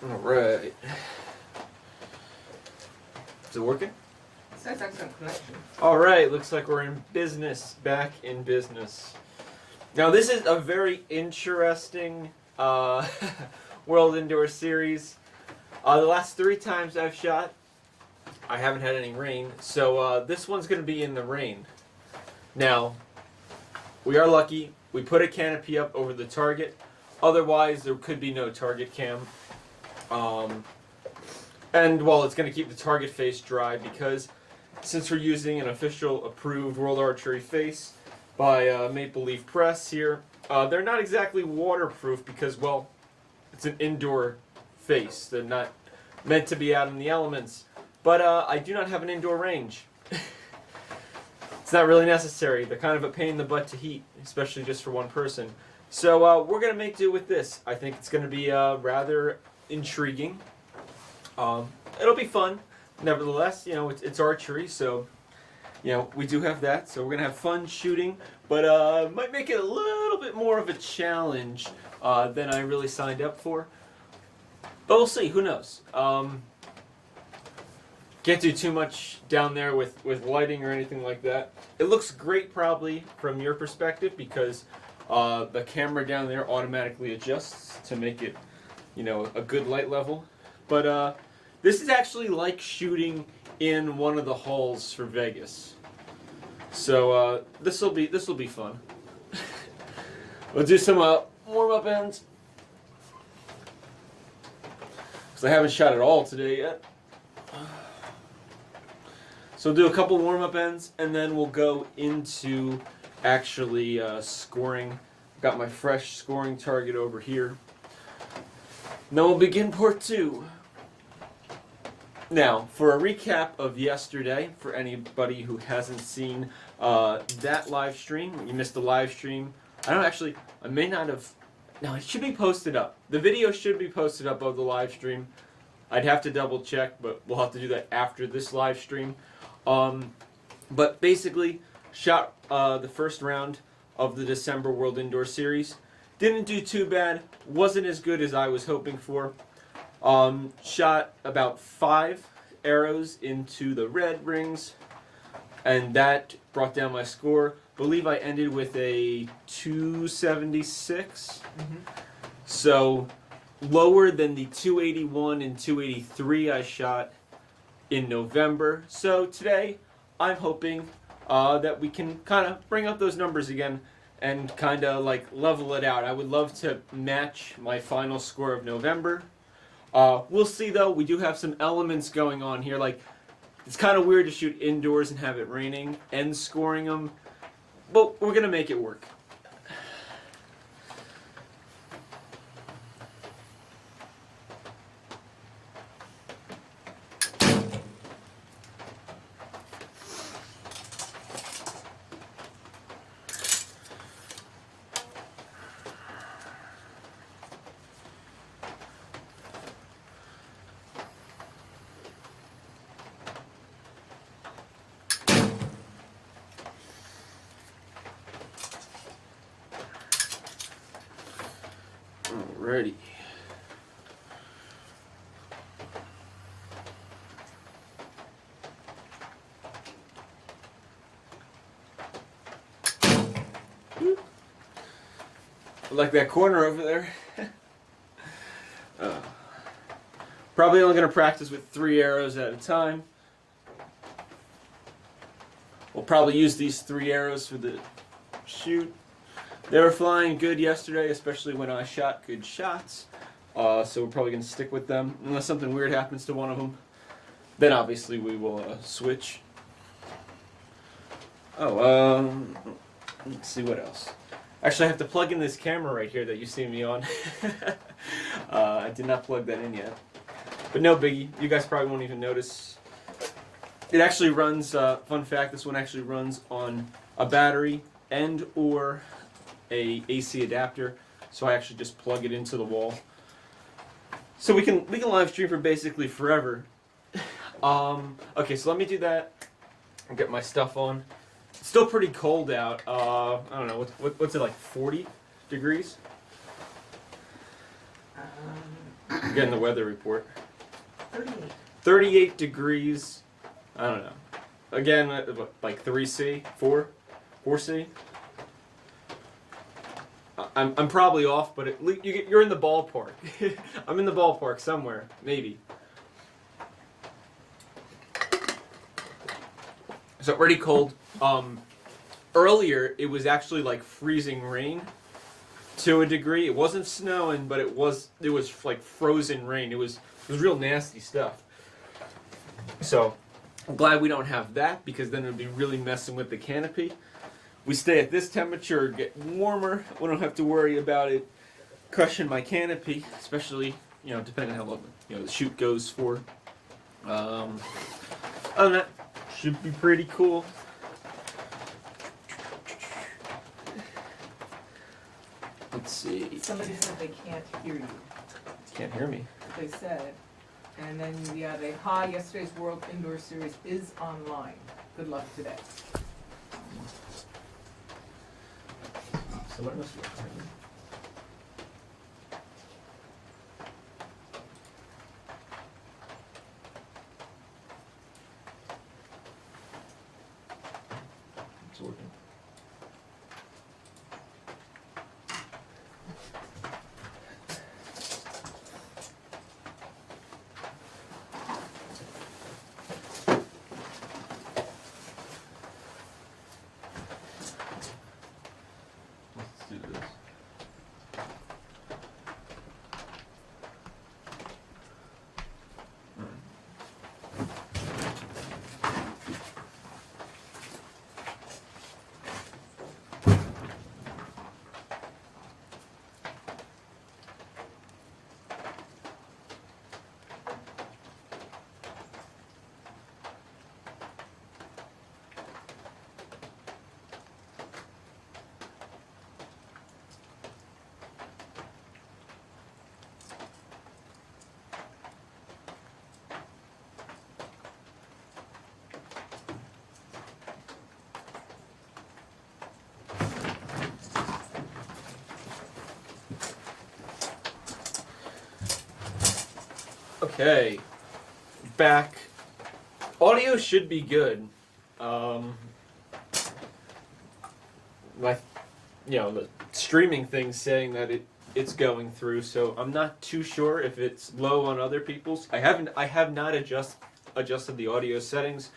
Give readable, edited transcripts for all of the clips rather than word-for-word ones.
Alright. Is it working? It says excellent connection. Alright, looks like we're in business. Back in business. Now this is a very interesting World Indoor Series. The last 3 times I've shot, I haven't had any rain, so this one's going to be in the rain. Now, we are lucky. We put a canopy up over the target. Otherwise, there could be no target cam. And well, it's going to keep the target face dry because since we're using an official approved World Archery face by Maple Leaf Press here, they're not exactly waterproof because, well, it's an indoor face. They're not meant to be out in the elements. But I do not have an indoor range. It's not really necessary. They're kind of a pain in the butt to heat, especially just for one person. So we're going to make do with this. I think it's going to be rather intriguing. It'll be fun. Nevertheless, you know, it's archery, so you know, we do have that. So we're going to have fun shooting, but might make it a little bit more of a challenge than I really signed up for. But we'll see. Who knows? Can't do too much down there with lighting or anything like that. It looks great probably from your perspective because the camera down there automatically adjusts to make it, you know, a good light level. But this is actually like shooting in one of the halls for Vegas. So this will be fun. We'll do some warm-up ends. Because I haven't shot at all today yet. So we'll do a couple warm-up ends, and then we'll go into actually scoring. Got my fresh scoring target over here. Then we'll begin part 2. Now, for a recap of yesterday, for anybody who hasn't seen that live stream, you missed the live stream. I may not have. No, it should be posted up. The video should be posted up of the live stream. I'd have to double check, but we'll have to do that after this live stream. But basically, shot the first round of the December World Indoor Series. Didn't do too bad. Wasn't as good as I was hoping for. Shot about 5 arrows into the red rings, and that brought down my score. Believe I ended with a 276. So lower than the 281 and 283 I shot in November. So today I'm hoping that we can kind of bring up those numbers again and kind of like level it out. I would love to match my final score of November. We'll see though. We do have some elements going on here. Like, it's kind of weird to shoot indoors and have it raining and scoring them, but we're gonna make it work. Alrighty. Like that corner over there. Probably only going to practice with 3 arrows at a time. We'll probably use these 3 arrows for the shoot. They were flying good yesterday, especially when I shot good shots. So we're probably going to stick with them. Unless something weird happens to one of them, then obviously we will switch. Let's see what else. Actually, I have to plug in this camera right here that you see me on. I did not plug that in yet. But no biggie. You guys probably won't even notice. It actually runs, fun fact, this one actually runs on a battery and or a AC adapter, so I actually just plug it into the wall. So we can live stream for basically forever. Okay, so let me do that and get my stuff on. It's still pretty cold out. I don't know, what's it like, 40 degrees? Getting the weather report. 38. 38 degrees. I don't know. Again, like 3C, 4C. I'm probably off, but you're in the ballpark. I'm in the ballpark somewhere, maybe. So already cold. Earlier it was actually like freezing rain to a degree. It wasn't snowing, but it was like frozen rain. It was real nasty stuff. So I'm glad we don't have that, because then it would be really messing with the canopy. We stay at this temperature, get warmer. We don't have to worry about it crushing my canopy, especially, depending on how long the shoot goes for. Other than that, should be pretty cool. Let's see. Somebody said they can't hear you. Can't hear me. They said. And then we had a hi, yesterday's World Indoor Series is online. Good luck today. Somebody must be behind me. It's working. Let's do this. Okay, back. Audio should be good. The streaming thing's saying that it's going through, so I'm not too sure if it's low on other people's. I have not adjusted the audio settings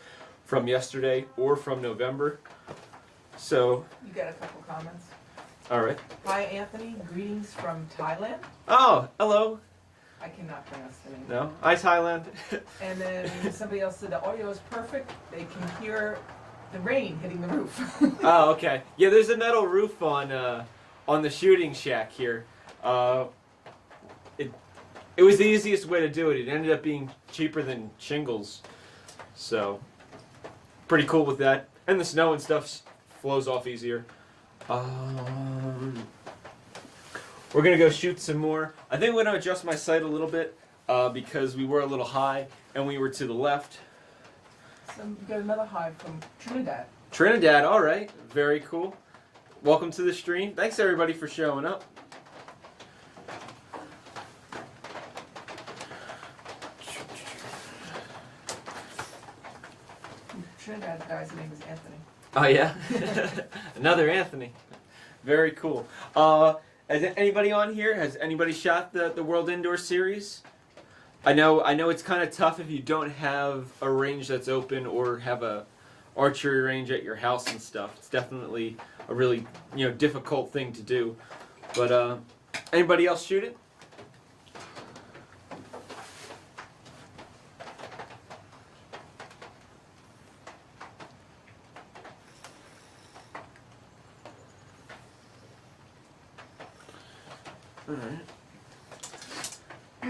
from yesterday or from November. So. You got a couple comments. All right. Hi, Anthony. Greetings from Thailand. Oh, hello. I cannot pronounce the name. No, hi Thailand. And then somebody else said the audio is perfect. They can hear the rain hitting the roof. Oh, okay. Yeah, there's a metal roof on the shooting shack here. It was the easiest way to do it. It ended up being cheaper than shingles, so pretty cool with that. And the snow and stuff flows off easier. We're gonna go shoot some more. I think we're gonna adjust my sight a little bit because we were a little high and we were to the left. So we got another hi from Trinidad. Trinidad, all right, very cool. Welcome to the stream. Thanks everybody for showing up. Trinidad guy's name is Anthony. Oh yeah, another Anthony. Very cool. Has anybody on here? Has anybody shot the World Indoor Series? I know it's kind of tough if you don't have a range that's open or have a archery range at your house and stuff. It's definitely a really difficult thing to do. But anybody else shoot it? Alright.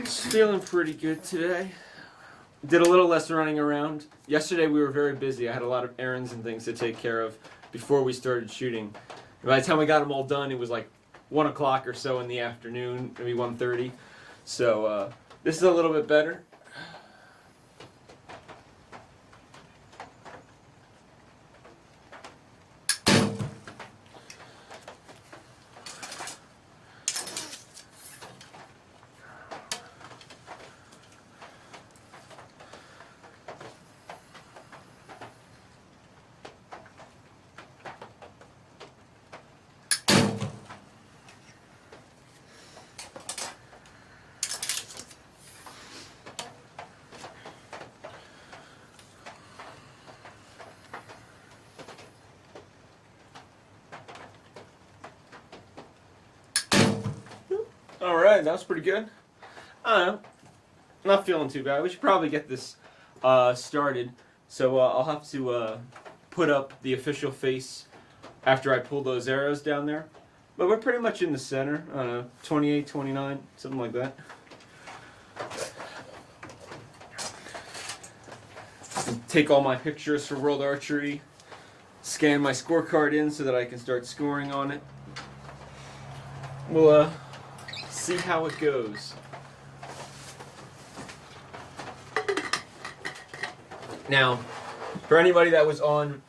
Feeling pretty good today. Did a little less running around. Yesterday we were very busy. I had a lot of errands and things to take care of before we started shooting. And by the time we got them all done, it was like 1 o'clock or so in the afternoon, maybe 1:30. So this is a little bit better. All right, that was pretty good. I don't know. Not feeling too bad. We should probably get this started. So I'll have to put up the official face after I pull those arrows down there. But we're pretty much in the center. I don't know, 28, 29, something like that. Take all my pictures for World Archery. Scan my scorecard in so that I can start scoring on it. We'll see how it goes. Now, for anybody that was on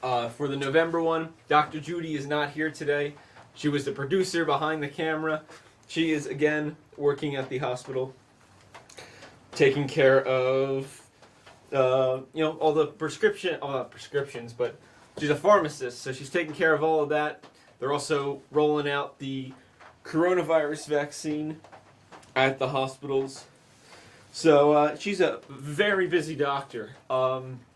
for the November one, Dr. Judy is not here today. She was the producer behind the camera. She is again working at the hospital, taking care of all the prescriptions, but she's a pharmacist, so she's taking care of all of that. They're also rolling out the coronavirus vaccine at the hospitals. So she's a very busy doctor.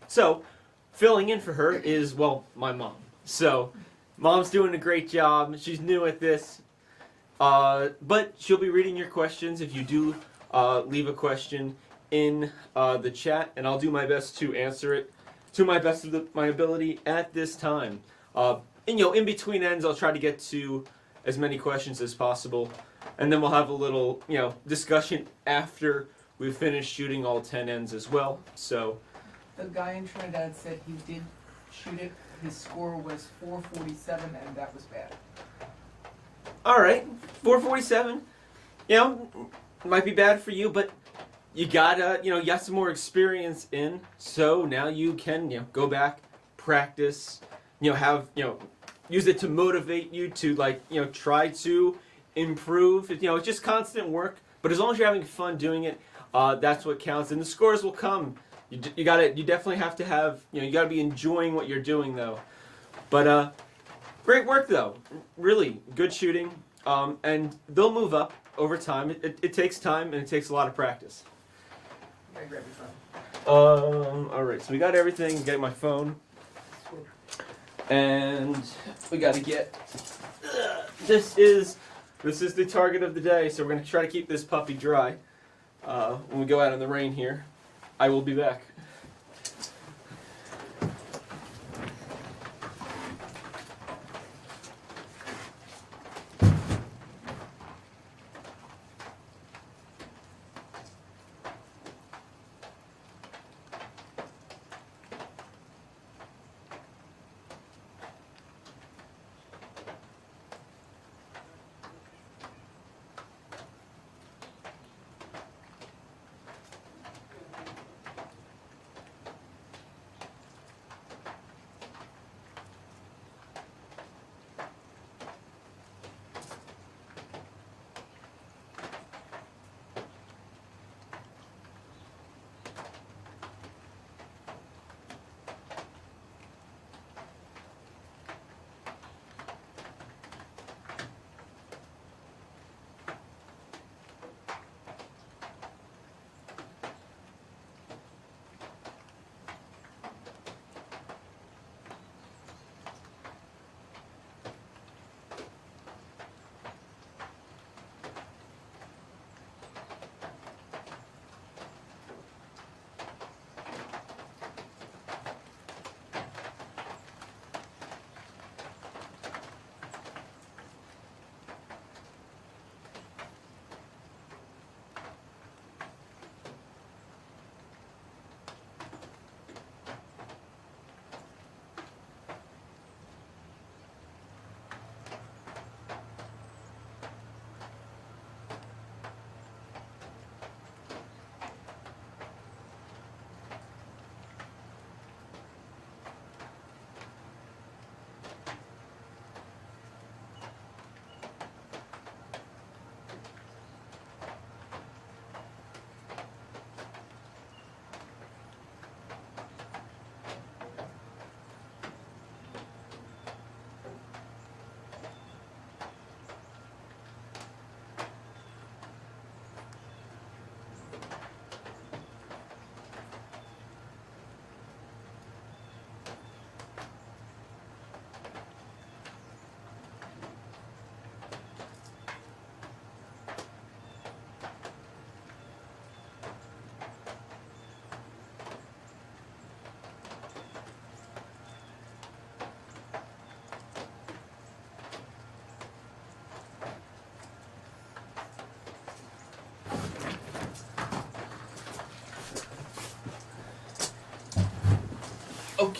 So filling in for her is, well, my mom. So mom's doing a great job. She's new at this. But she'll be reading your questions if you do leave a question in the chat, and I'll do my best to answer it to my best of my ability at this time. And in between ends, I'll try to get to as many questions as possible, and then we'll have a little discussion after we've finished shooting all 10 ends as well. So The guy in Trinidad said he did shoot it. His score was 447, and that was bad. all right, 447. Might be bad for you, but you got you got some more experience in, so now you can go back, practice, have use it to motivate you to try to improve. It's just constant work, but as long as you're having fun doing it, that's what counts, and the scores will come. You definitely have to have you got to be enjoying what you're doing though. But great work though, really good shooting, and they'll move up over time. It takes time and it takes a lot of practice. Okay, grab your phone. All right, so we got everything. Get my phone, and we got to get. This is the target of the day, so we're gonna try to keep this puppy dry. When we go out in the rain here, I will be back.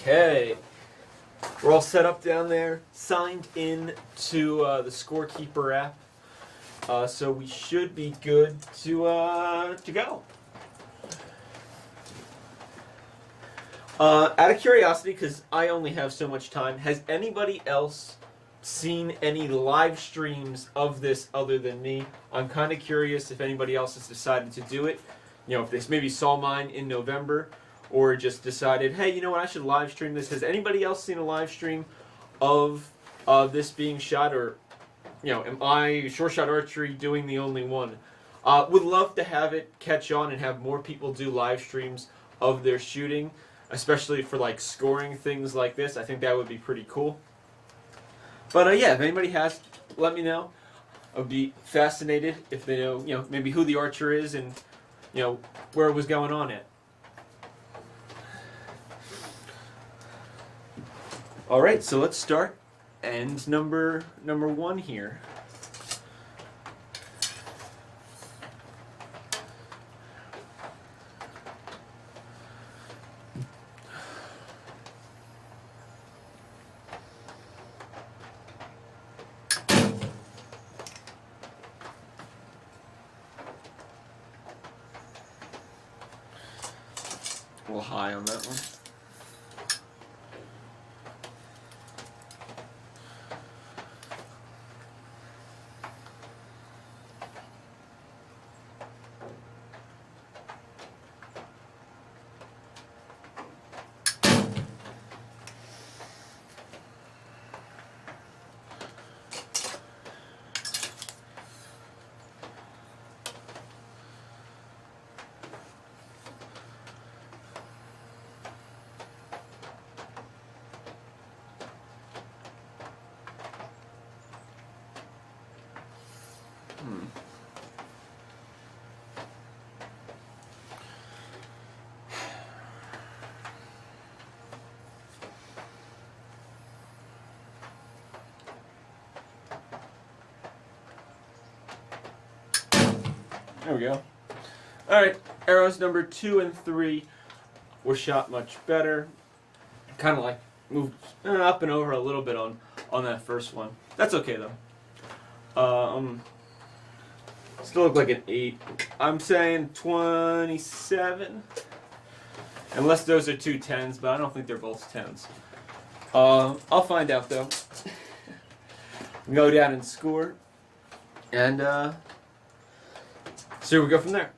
Okay. We're all set up down there, signed in to the Scorekeeper app. So we should be good to go. Out of curiosity, because I only have so much time, has anybody else seen any live streams of this other than me? I'm kind of curious if anybody else has decided to do it. You know, if they maybe saw mine in November, or just decided, hey, you know what, I should live stream this. Has anybody else seen a live stream of this being shot, or, you know, am I, Sure Shot Archery, doing the only one? Would love to have it catch on and have more people do live streams of their shooting, especially for like scoring things like this. I think that would be pretty cool. But yeah, if anybody has, let me know. I would be fascinated if they know, you know, maybe who the archer is and, you know, where it was going on at. All right, so let's start. And number one here. A little high on that one. There we go. Alright, arrows number 2 and 3 were shot much better. Kind of like moved up and over a little bit on that first one. That's okay though. Still look like an 8. I'm saying 27. Unless those are 2 10s, but I don't think they're both 10s. I'll find out though. Go down and score. And so we go from there.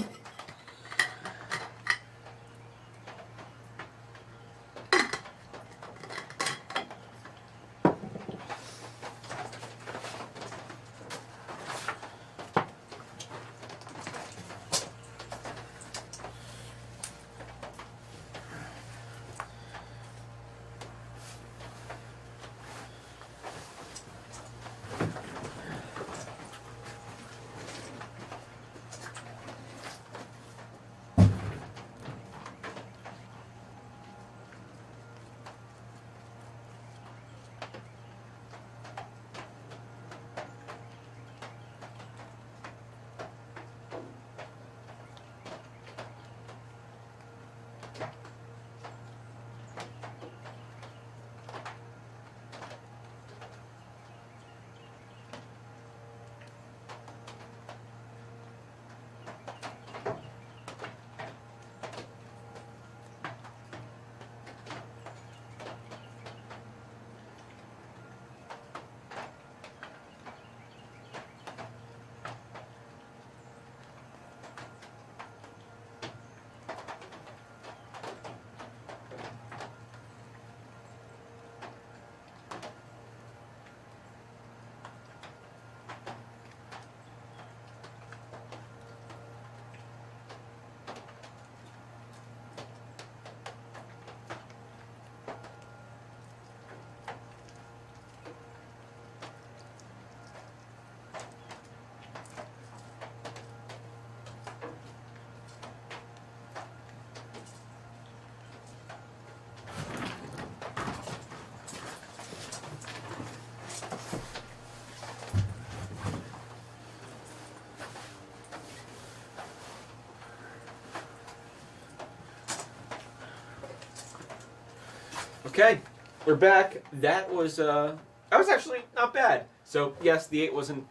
Okay, we're back. That was actually not bad. So yes, the 8 wasn't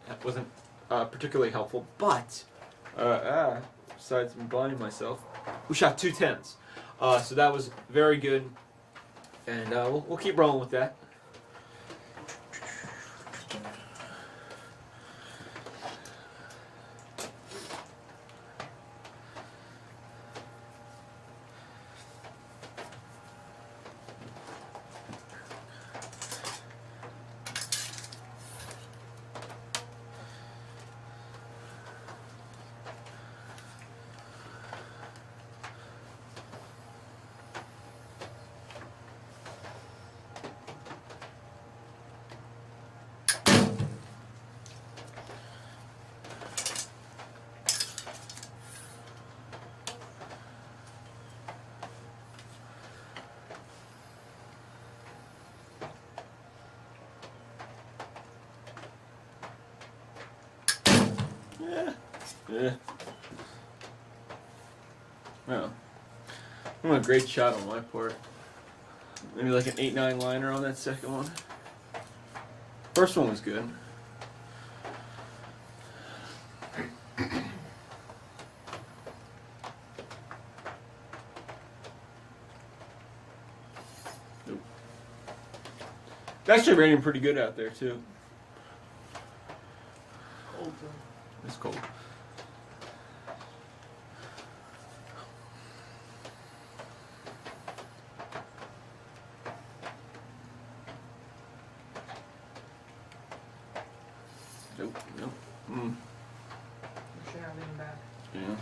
particularly helpful, but besides me blinding myself, we shot 2 10s. So that was very good, and we'll keep rolling with that. Yeah. Well, a great shot on my part. Maybe like an 8-9 liner on that second one. First one was good. Nope. It's actually raining pretty good out there too. Cold. It's cold. Nope. Shouting back. Yeah.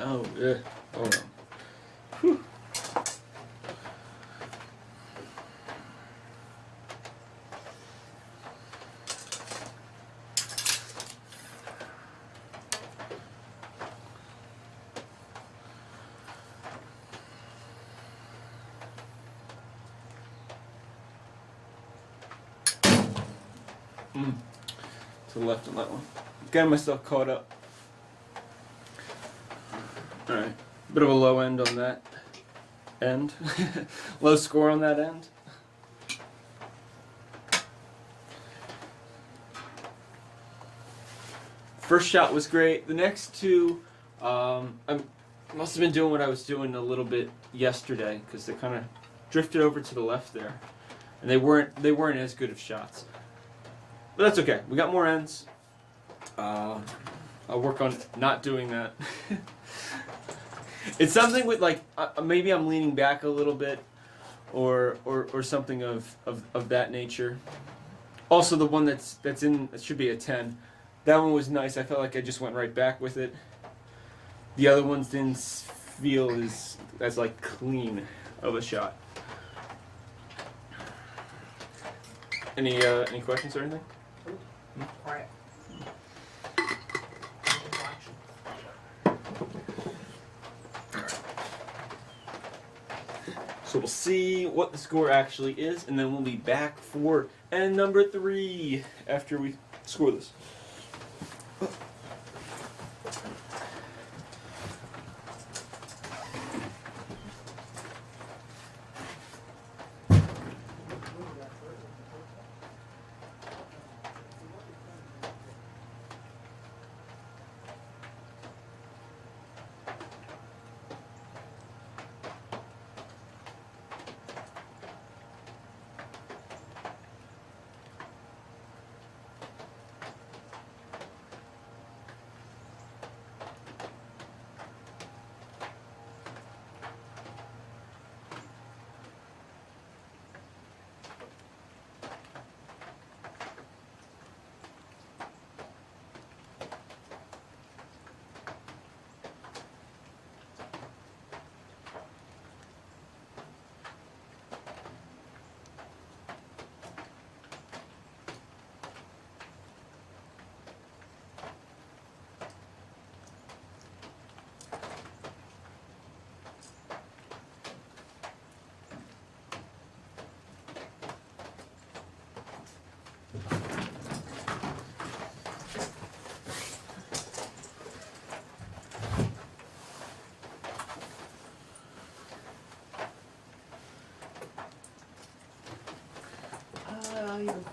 Oh, yeah. Hold on. Whew. To the left on that one. Getting myself caught up. Alright. Bit of a low end on that end. Low score on that end. First shot was great. The next two, I must have been doing what I was doing a little bit yesterday because they kind of drifted over to the left there, and they weren't as good of shots. But that's okay. We got more ends. I'll work on not doing that. It's something with like maybe I'm leaning back a little bit, or something of that nature. Also, the one that should be a 10. That one was nice. I felt like I just went right back with it. The other ones didn't feel as like clean of a shot. Any questions or anything? Quiet. So we'll see what the score actually is, and then we'll be back for end number 3 after we score this.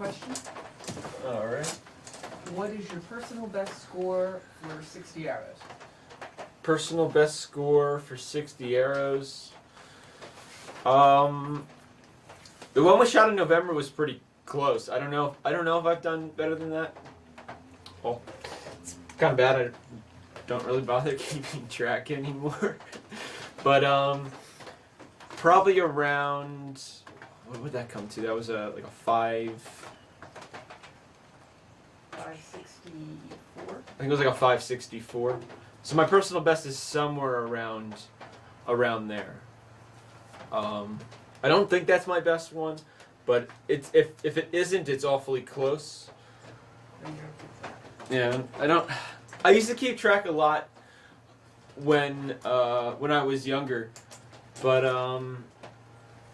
question. All right. What is your personal best score for 60 arrows? Personal best score for 60 arrows. The one we shot in November was pretty close. I don't know if I've done better than that. Well, it's kind of bad. I don't really bother keeping track anymore. But probably around, what would that come to? That was like a 564. I think it was like a 564. So my personal best is somewhere around there. I don't think that's my best one, but it's if it isn't, it's awfully close. Yeah, I used to keep track a lot when I was younger, but I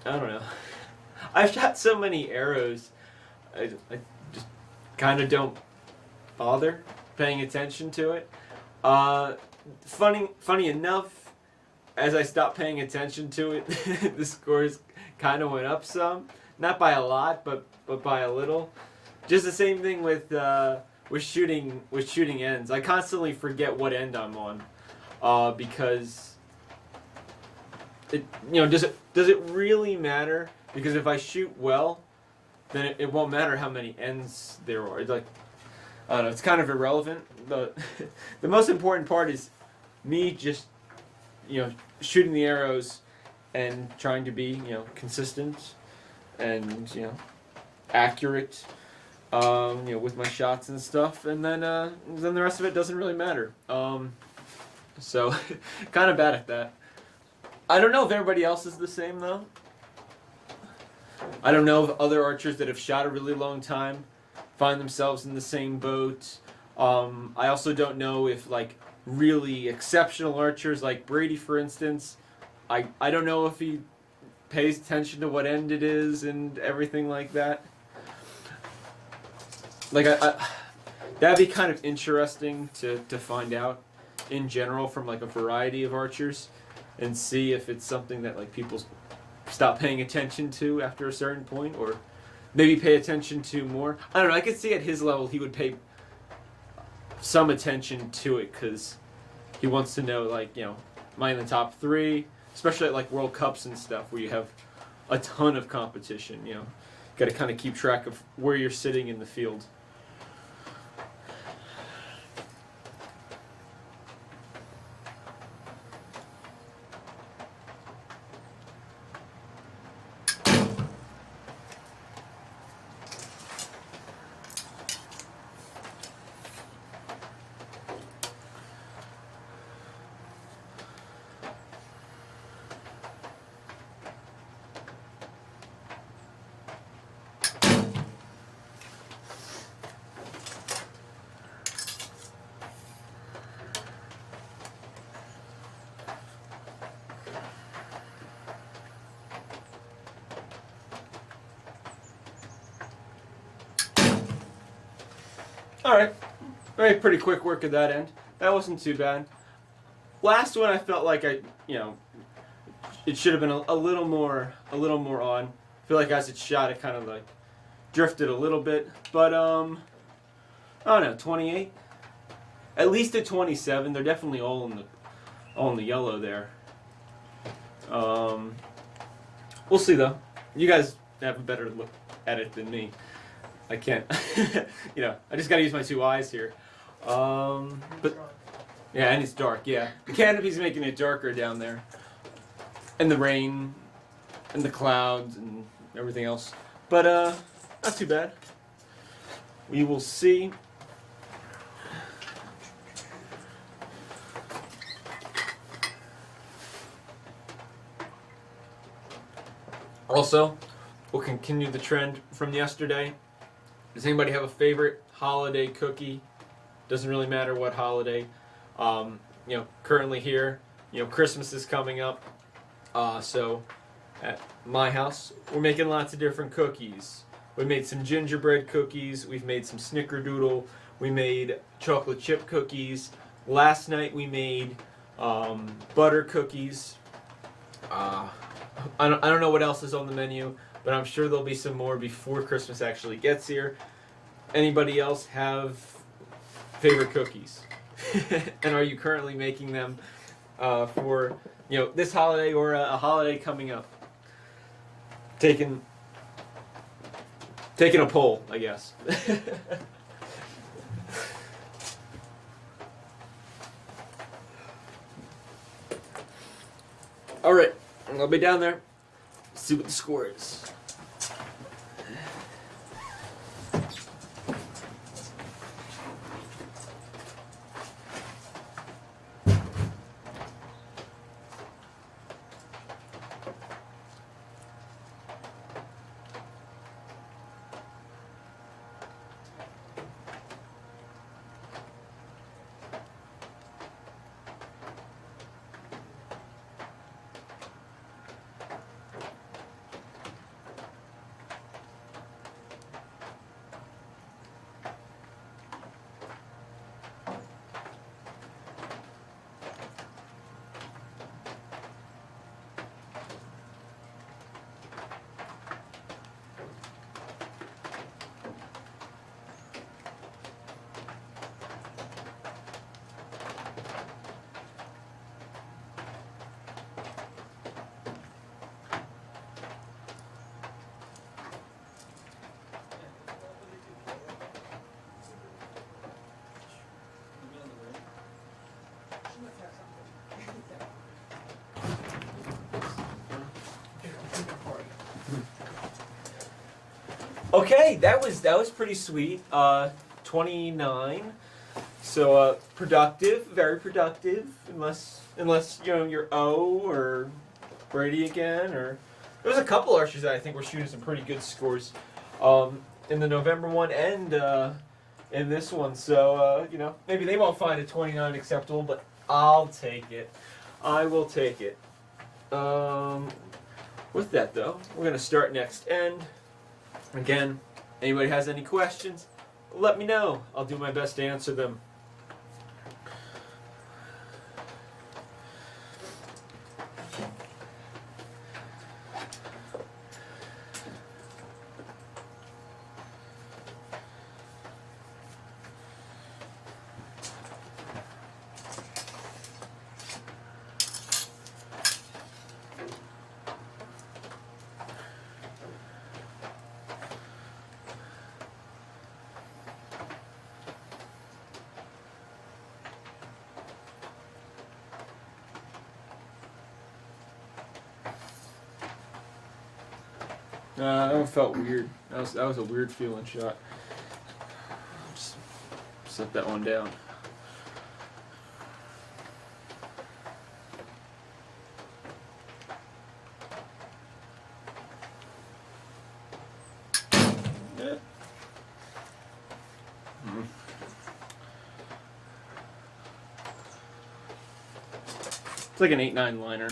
don't know. I've shot so many arrows, I just kind of don't bother paying attention to it. Funny enough, as I stopped paying attention to it, the scores kind of went up some. Not by a lot, but by a little. Just the same thing with shooting ends. I constantly forget what end I'm on, because it does it really matter? Because if I shoot well, then it won't matter how many ends there are. It's like, I don't know, it's kind of irrelevant. But the most important part is me just shooting the arrows and trying to be consistent and accurate with my shots and stuff, and then the rest of it doesn't really matter. So kind of bad at that. I don't know if everybody else is the same though. I don't know if other archers that have shot a really long time find themselves in the same boat. I also don't know if like really exceptional archers like Brady, for instance, I don't know if he pays attention to what end it is and everything like that. Like that'd be kind of interesting to find out in general from like a variety of archers and see if it's something that like people stop paying attention to after a certain point, or maybe pay attention to more. I don't know. I could see at his level he would pay some attention to it because he wants to know, like, am I in the top 3? Especially at like World Cups and stuff where you have a ton of competition. Got to kind of keep track of where you're sitting in the field. Alright, pretty quick work at that end. That wasn't too bad. Last one I felt like it should have been a little more on. I feel like as it shot it kind of like drifted a little bit, but I don't know, 28? At least a 27. They're definitely all in the yellow there. We'll see though. You guys have a better look at it than me. I can't, I just gotta use my 2 eyes here. But yeah, and it's dark. Yeah, the canopy's making it darker down there, and the rain, and the clouds, and everything else. But not too bad. We will see. Also, we'll continue the trend from yesterday. Does anybody have a favorite holiday cookie? Doesn't really matter what holiday. Currently here, Christmas is coming up. So at my house, we're making lots of different cookies. We made some gingerbread cookies. We've made some snickerdoodle. We made chocolate chip cookies. Last night we made butter cookies. I don't know what else is on the menu. but I'm sure there'll be some more before Christmas actually gets here. Anybody else have favorite cookies? And are you currently making them for this holiday or a holiday coming up? Taking a poll, I guess. All right, I'll be down there. See what the score is. Okay, that was pretty sweet. 29. So productive, very productive. Unless you're O or Brady again, or there was a couple archers that I think were shooting some pretty good scores in the November one and in this one. So maybe they won't find a 29 acceptable, but I'll take it. I will take it. With that though, we're gonna start next end. Again, anybody has any questions, let me know. I'll do my best to answer them. That one felt weird. That was a weird feeling shot. Just set that one down. Yeah. It's like an 8-9 liner.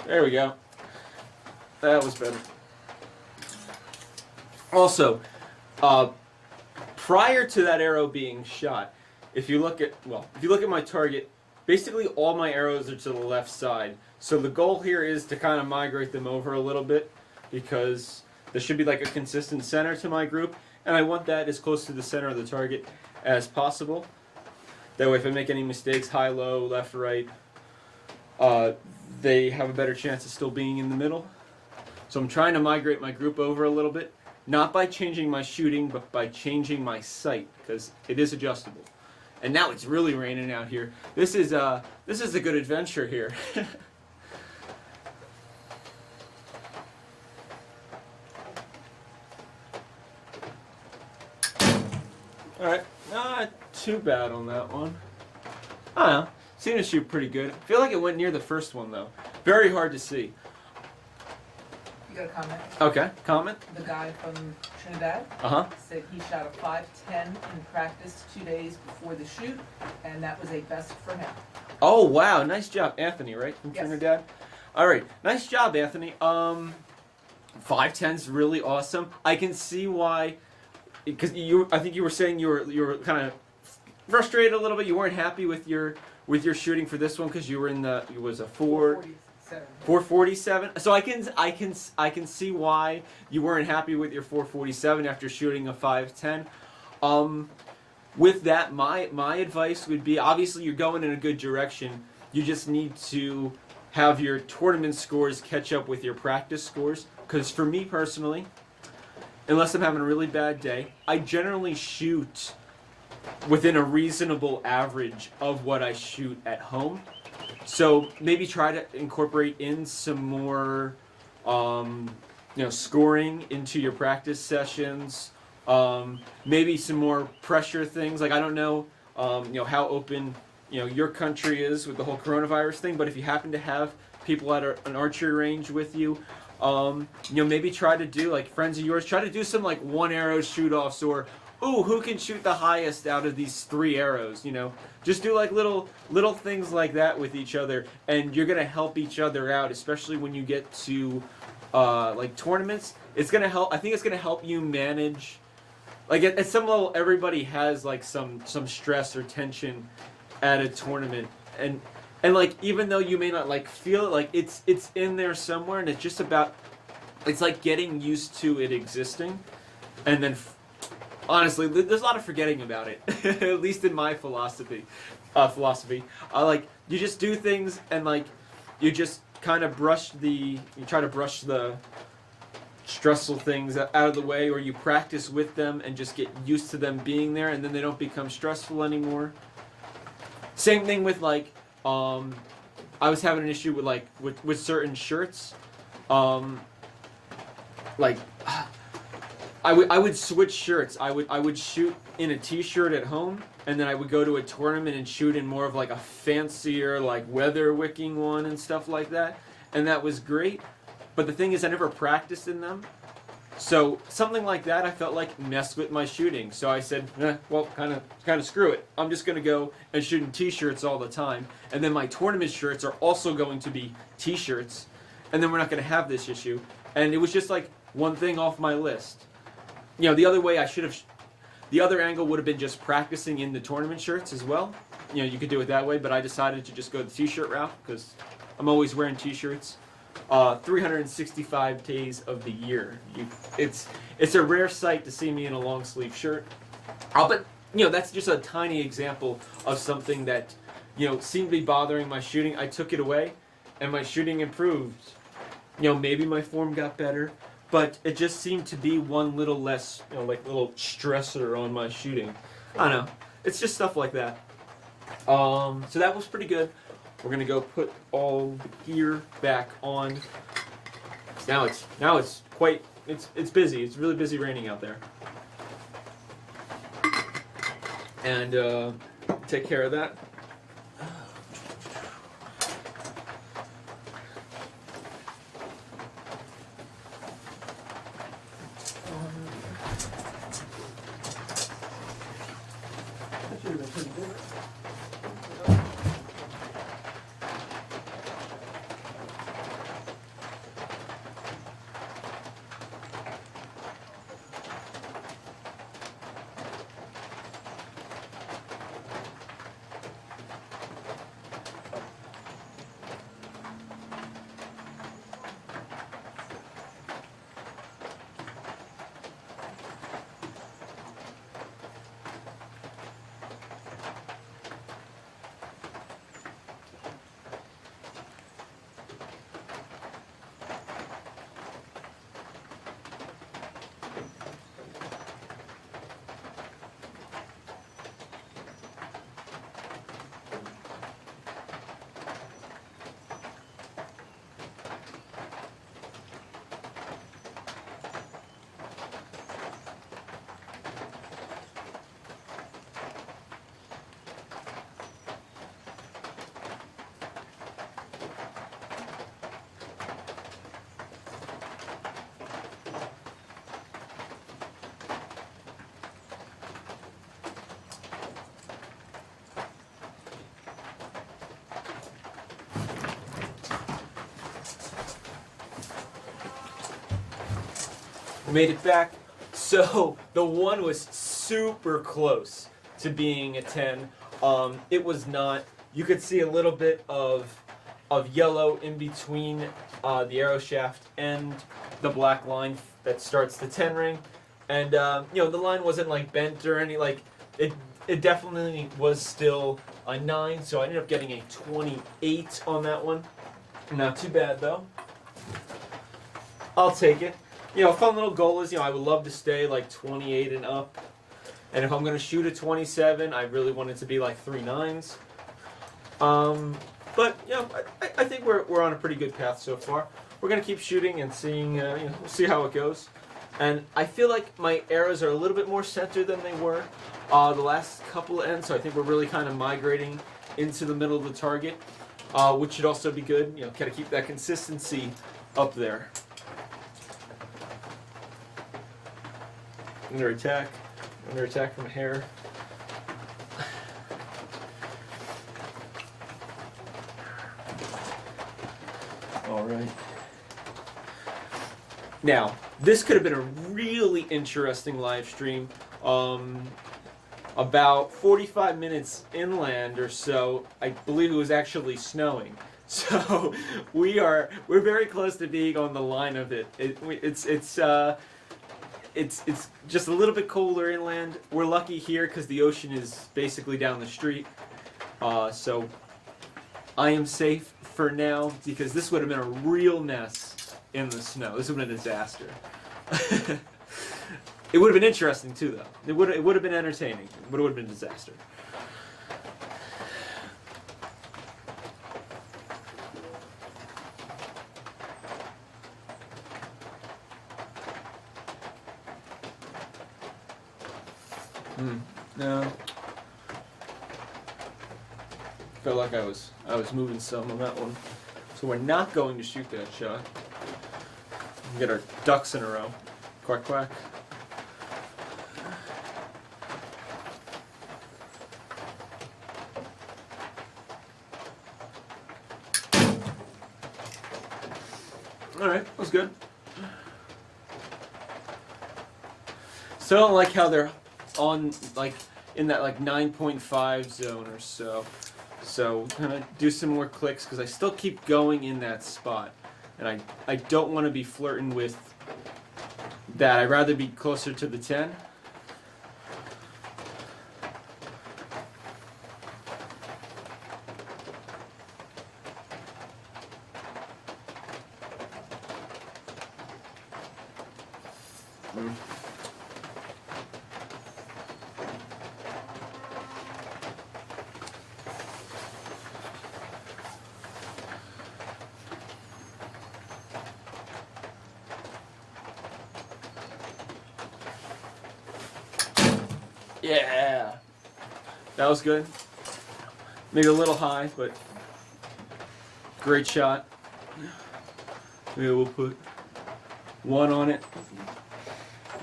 There we go. That was better. Also, prior to that arrow being shot, if you look at my target, basically all my arrows are to the left side. So the goal here is to kind of migrate them over a little bit, because there should be like a consistent center to my group, and I want that as close to the center of the target as possible. That way if I make any mistakes, high, low, left, right, they have a better chance of still being in the middle. So I'm trying to migrate my group over a little bit, not by changing my shooting, but by changing my sight, because it is adjustable. And now it's really raining out here. This is a good adventure here. All right, not too bad on that one. I don't know. Seemed to shoot pretty good. I feel like it went near the first one though. Very hard to see. You got a comment? Okay, comment. The guy from Trinidad said he shot a 5.10 in practice 2 days before the shoot, and that was a best for him. Oh wow, nice job, Anthony. Right from Yes. Trinidad. All right, nice job, Anthony. 5.10's really awesome. I can see why because I think you were saying you were kind of frustrated a little bit. You weren't happy with your shooting for this one because you were in it was a 447. So I can see why you weren't happy with your 447 after shooting a 510. With that, my advice would be, obviously you're going in a good direction. You just need to have your tournament scores catch up with your practice scores. Because for me personally, unless I'm having a really bad day, I generally shoot within a reasonable average of what I shoot at home. So maybe try to incorporate in some more, scoring into your practice sessions. Maybe some more pressure things. Like I don't know, how open your country is with the whole coronavirus thing. But if you happen to have people at an archery range with you, maybe try to do, like, friends of yours, try to do some like one arrow shoot offs, or who can shoot the highest out of these 3 arrows. Just do like little things like that with each other, and you're gonna help each other out, especially when you get to like tournaments. It's gonna help. I think it's gonna help you manage. Like at some level, everybody has like some stress or tension at a tournament, and like even though you may not like feel it, like it's in there somewhere, and it's just about, it's like getting used to it existing, and then honestly, there's a lot of forgetting about it. At least in my philosophy, like you just do things, and like you just kind of you try to brush the stressful things out of the way, or you practice with them and just get used to them being there, and then they don't become stressful anymore. Same thing with like, I was having an issue with like with certain shirts, like I would switch shirts. I would shoot in a t-shirt at home, and then I would go to a tournament and shoot in more of like a fancier, like weather wicking one and stuff like that, and that was great. But the thing is, I never practiced in them, so something like that I felt like messed with my shooting. So I said, well, kind of screw it. I'm just gonna go and shoot in t-shirts all the time, and then my tournament shirts are also going to be t-shirts, and then we're not gonna have this issue. And it was just like one thing off my list. The other way the other angle would have been just practicing in the tournament shirts as well. You could do it that way, but I decided to just go the t-shirt route because I'm always wearing t-shirts. 365 days of the year. It's a rare sight to see me in a long sleeve shirt. But that's just a tiny example of something that seemed to be bothering my shooting. I took it away, and my shooting improved. Maybe my form got better, but it just seemed to be one little less, like little stressor on my shooting. I don't know. It's just stuff like that. So that was pretty good. We're gonna go put all the gear back on. Now it's quite busy. It's really busy raining out there. And take care of that. Made it back. So the one was super close to being a 10. It was not. You could see a little bit of yellow in between the arrow shaft and the black line that starts the 10 ring, and you know, the line wasn't like bent or any like it. It definitely was still a 9, so I ended up getting a 28 on that one. Not too bad though. I'll take it. You know, a fun little goal is, you know, I would love to stay like 28 and up. And if I'm going to shoot a 27, I really want it to be like 3 9s. But, you know, I think we're on a pretty good path so far. We're going to keep shooting and seeing, you know, we'll see how it goes. And I feel like my arrows are a little bit more centered than they were the last couple of ends. So I think we're really kind of migrating into the middle of the target, which should also be good. You know, kind of keep that consistency up there. Under attack from hair. All right. Now, this could have been a really interesting live stream. About 45 minutes inland or so, I believe it was actually snowing. So we're very close to being on the line of it. It's just a little bit colder inland. We're lucky here because the ocean is basically down the street. So I am safe for now, because this would have been a real mess in the snow. This would have been a disaster. It would have been interesting too, though. It would have been entertaining, but it would have been a disaster. No. Felt like I was moving some on that one. So we're not going to shoot that shot. Get our ducks in a row. Quack quack. Alright, that was good. Still don't like how they're on, like, in that like 9.5 zone or so. So kind of do some more clicks, because I still keep going in that spot, and I don't want to be flirting with that. I'd rather be closer to the 10. Yeah, that was good. Maybe a little high, but great shot. Maybe we'll put 1 on it.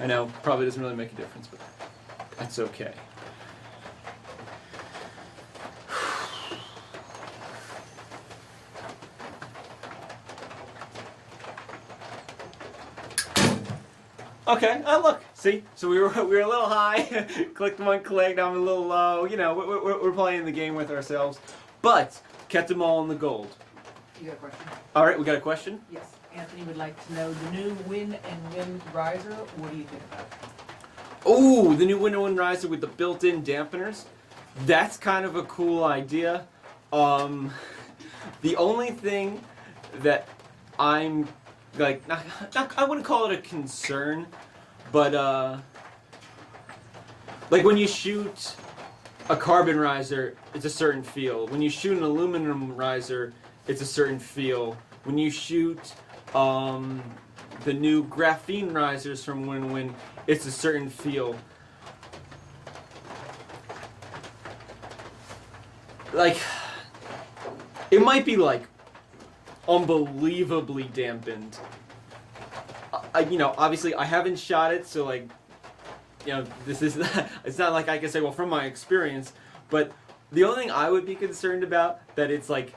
I know, probably doesn't really make a difference, but that's okay. Okay, look, see, so we were a little high, clicked 1 click, now I'm a little low, you know, we're playing the game with ourselves, but kept them all in the gold. You got a question? All right, we got a question? Yes, Anthony would like to know the new Win and Win riser. What do you think about it? Oh, the new Win and Win riser with the built-in dampeners. That's kind of a cool idea. The only thing that I'm like, not, I wouldn't call it a concern, but like when you shoot a carbon riser, it's a certain feel. When you shoot an aluminum riser, it's a certain feel. When you shoot the new graphene risers from Win Win, it's a certain feel. Like, it might be like unbelievably dampened. You know, obviously I haven't shot it, so like, you know, this is it's not like I can say, well, from my experience, but the only thing I would be concerned about, that it's like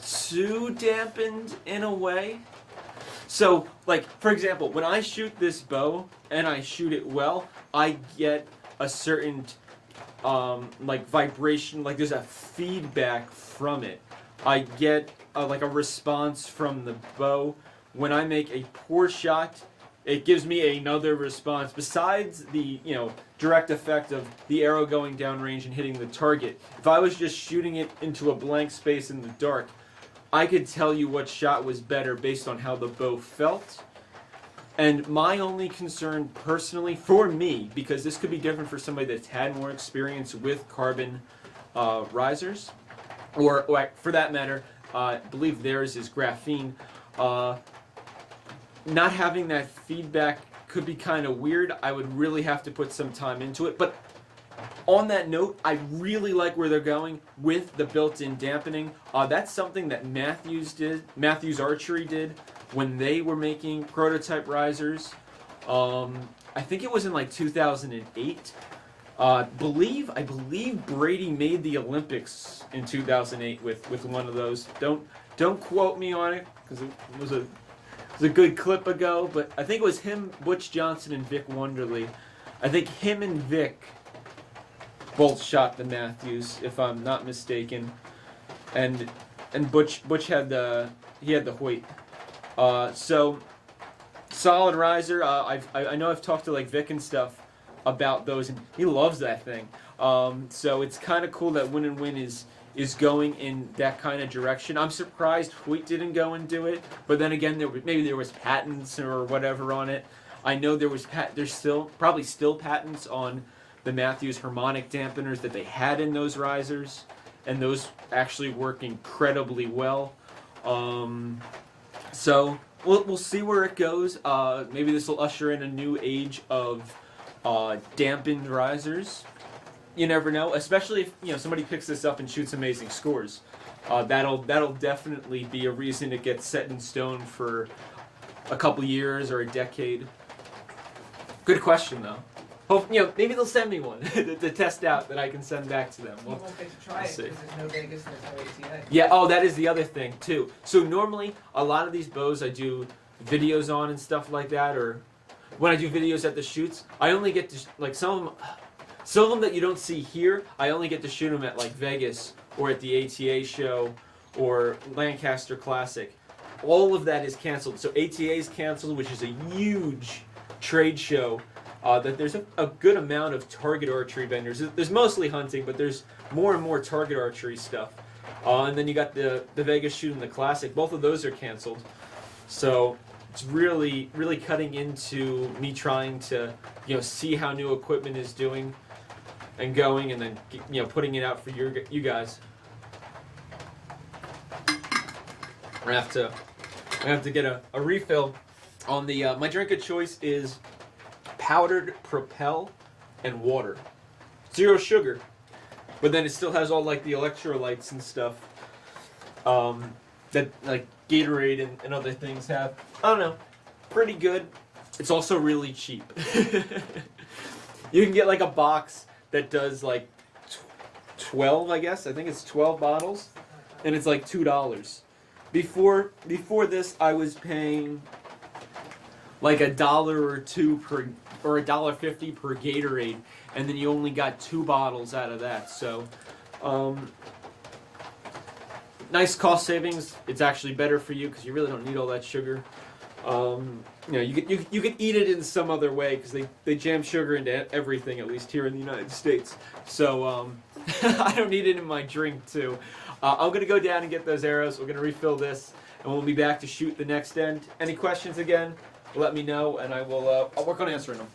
too dampened in a way. So, like, for example, when I shoot this bow and I shoot it well, I get a certain, like, vibration, like, there's a feedback from it. I get, like, a response from the bow. When I make a poor shot, it gives me another response besides the, direct effect of the arrow going downrange and hitting the target. If I was just shooting it into a blank space in the dark, I could tell you what shot was better based on how the bow felt. And my only concern personally, for me, because this could be different for somebody that's had more experience with carbon risers, or for that matter, I believe theirs is graphene, not having that feedback could be kind of weird. I would really have to put some time into it. But on that note, I really like where they're going with the built-in dampening. That's something that Matthews Archery did when they were making prototype risers. I think it was in like 2008. I believe Brady made the Olympics in 2008 with one of those. Don't quote me on it because it was a good clip ago, but I think it was him, Butch Johnson, and Vic Wonderly. I think him and Vic both shot the Matthews, if I'm not mistaken, and Butch had the Hoyt. So solid riser. I know I've talked to like Vic and stuff about those, and he loves that thing. So it's kind of cool that Win and Win is going in that kind of direction. I'm surprised Hoyt didn't go and do it, but then again, maybe there was patents or whatever on it. I know there's probably still patents on the Matthews harmonic dampeners that they had in those risers, and those actually work incredibly well. So we'll see where it goes. Maybe this will usher in a new age of dampened risers. You never know, especially if somebody picks this up and shoots amazing scores. That'll definitely be a reason to get set in stone for a couple years or a decade. Good question though. Hope maybe they'll send me one to test out that I can send back to them. You won't get to try it because there's no Vegas and there's no ATA. Yeah. Oh, that is the other thing too. So normally a lot of these bows I do videos on and stuff like that, or when I do videos at the shoots, I only get to like some of them that you don't see here. I only get to shoot them at like Vegas or at the ATA show or Lancaster Classic. All of that is canceled. So ATA is canceled, which is a huge trade show. That there's a good amount of target archery vendors. There's mostly hunting, but there's more and more target archery stuff. And then you got the Vegas shoot and the Classic. Both of those are canceled. So it's really, really cutting into me trying to see how new equipment is doing and going, and then putting it out for you guys. I have to get a refill on the my drink of choice is powdered Propel and water. 0 sugar. But then it still has all like the electrolytes and stuff that like Gatorade and other things have. I don't know. Pretty good. It's also really cheap. You can get like a box that does like 12, I guess. I think it's 12 bottles. And it's like $2. Before this, I was paying like $1 or $2 or $1.50 per Gatorade, and then you only got 2 bottles out of that. So, nice cost savings. It's actually better for you because you really don't need all that sugar. You could eat it in some other way because they jam sugar into everything, at least here in the United States. So I don't need it in my drink too. I'm gonna go down and get those arrows. We're gonna refill this, and we'll be back to shoot the next end. Any questions again? Let me know, and I will. I'll work on answering them.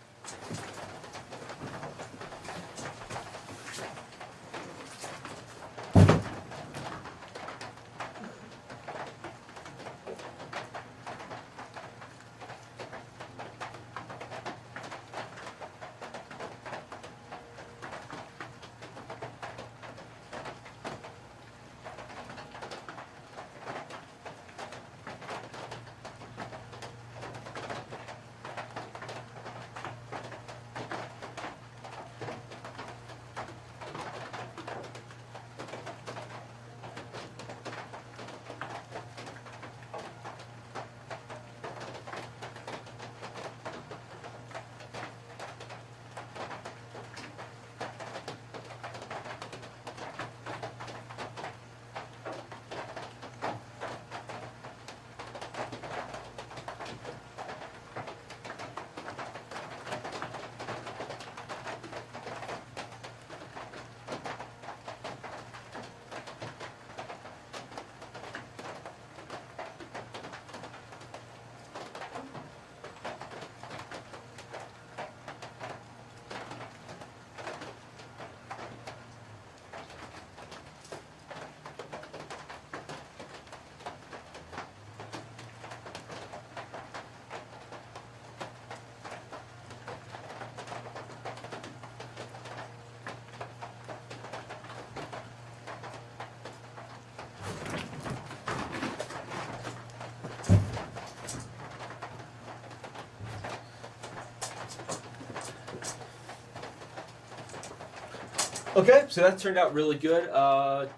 Okay, so that turned out really good.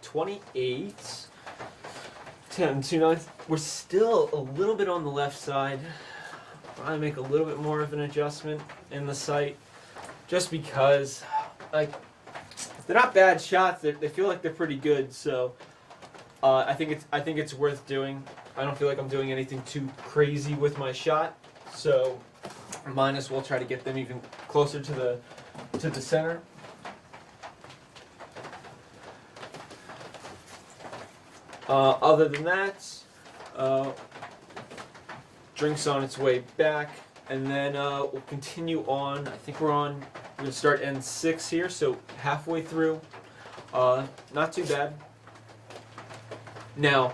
28, 10, 2 9. We're still a little bit on the left side. Probably make a little bit more of an adjustment in the sight, just because, like, they're not bad shots. They feel like they're pretty good. So I think it's worth doing. I don't feel like I'm doing anything too crazy with my shot. So might as well try to get them even closer to the center. Other than that, drink's on its way back, and then we'll continue on. I think we're going to start N6 here, so halfway through. Not too bad. Now,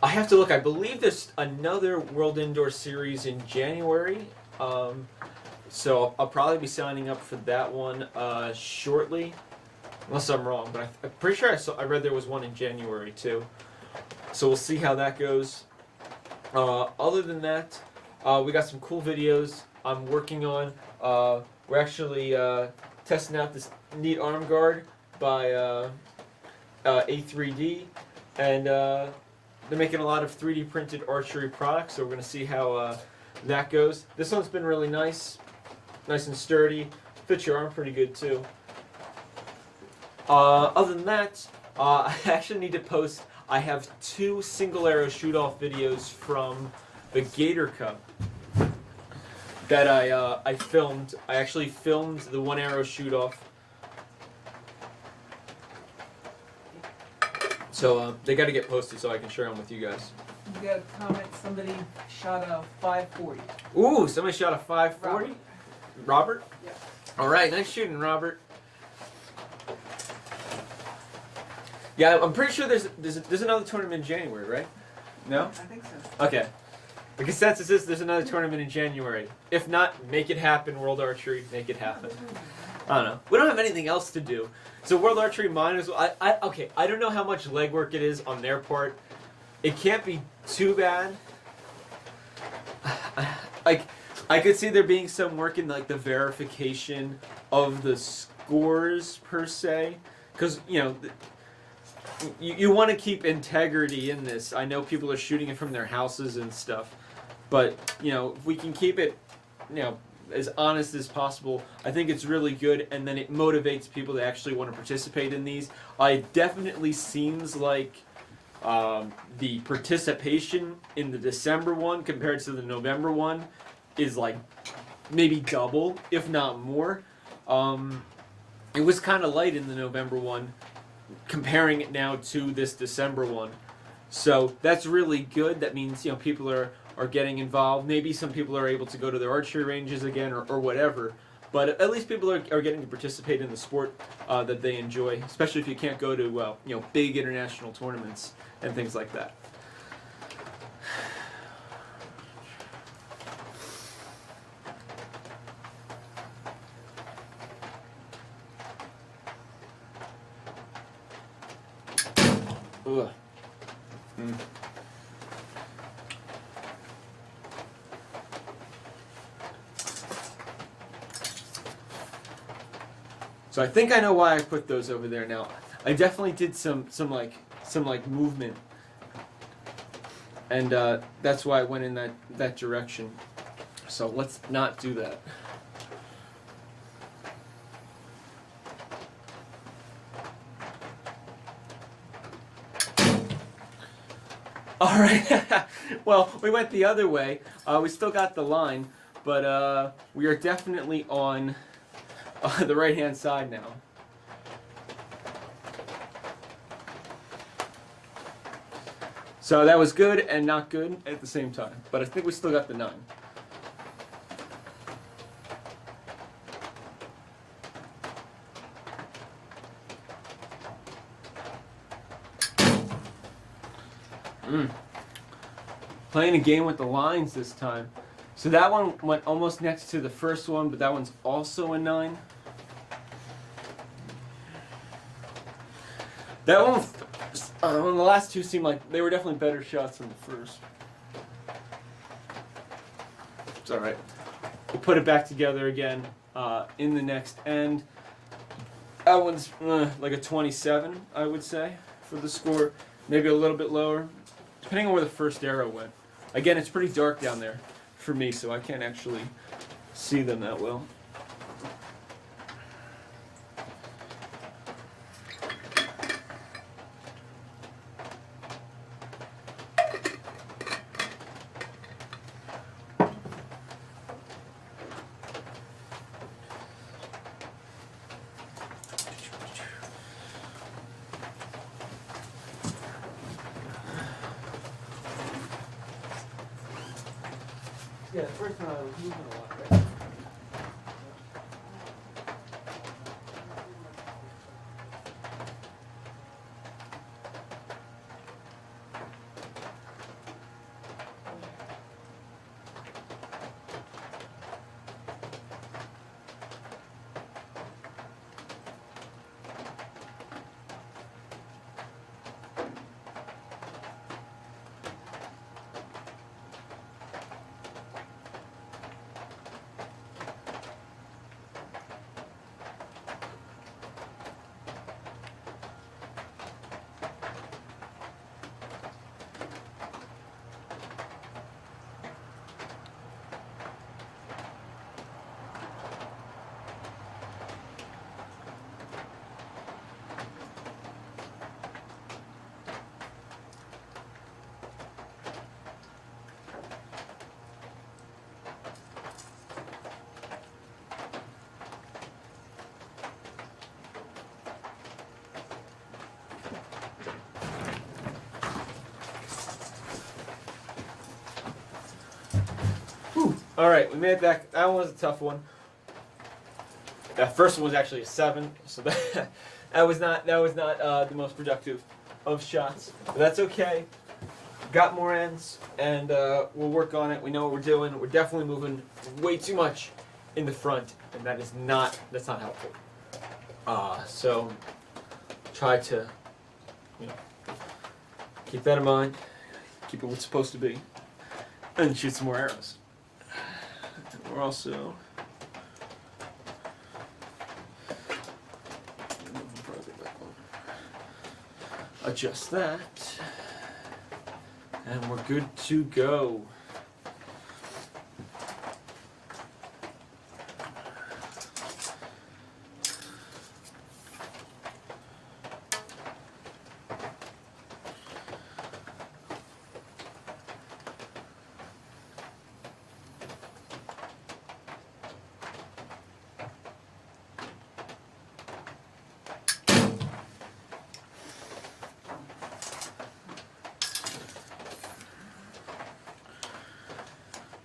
I have to look. I believe there's another World Indoor Series in January, so I'll probably be signing up for that one shortly. Unless I'm wrong, but I'm pretty sure I read there was one in January too. So we'll see how that goes. Other than that, we got some cool videos I'm working on. We're actually testing out this neat arm guard by A3D, and they're making a lot of 3D printed archery products. So we're going to see how that goes. This one's been really nice and sturdy. Fits your arm pretty good too. Other than that, I actually need to post. I have 2 single arrow shoot off videos from the Gator Cup that I filmed. I actually filmed the 1 arrow shoot off. So they got to get posted so I can share them with you guys. You got a comment, somebody shot a 540. Ooh, somebody shot a 540? Robert? Yeah. Alright, nice shooting, Robert. Yeah, I'm pretty sure there's another tournament in January, right? No? I think so. Okay. The consensus is there's another tournament in January. If not, make it happen, World Archery. Make it happen. I don't know. We don't have anything else to do. So World Archery might as well. Okay, I don't know how much legwork it is on their part. It can't be too bad. Like, I could see there being some work in like the verification of the scores per se, because you know. You want to keep integrity in this. I know people are shooting it from their houses and stuff, but you know, if we can keep it, you know, as honest as possible, I think it's really good, and then it motivates people to actually want to participate in these. It definitely seems like the participation in the December one compared to the November one is like maybe double, if not more. It was kind of light in the November one, comparing it now to this December one. So that's really good. That means, you know, people are getting involved. Maybe some people are able to go to their archery ranges again or whatever. But at least people are getting to participate in the sport that they enjoy, especially if you can't go to, you know, big international tournaments and things like that. Ugh. So I think I know why I put those over there now. I definitely did some movement, and that's why I went in that direction. So let's not do that. All right. Well, we went the other way. We still got the line, but we are definitely on the right-hand side now. So that was good and not good at the same time, but I think we still got the 9. Playing a game with the lines this time. So that one went almost next to the first one, but that one's also a 9. That one, the last two seemed like they were definitely better shots than the first. It's alright. We'll put it back together again in the next end. That one's like a 27, I would say, for the score. Maybe a little bit lower, depending on where the first arrow went. Again, it's pretty dark down there for me, so I can't actually see them that well. Yeah, the first one I was moving a lot, right? All right, we made it back. That one was a tough one. That first one was actually a 7, so that was not the most productive of shots. But that's okay. Got more ends, and we'll work on it. We know what we're doing. We're definitely moving way too much in the front, and that's not helpful. So try to, keep that in mind. Keep it what's supposed to be, and shoot some more arrows. We're also adjust that, and we're good to go.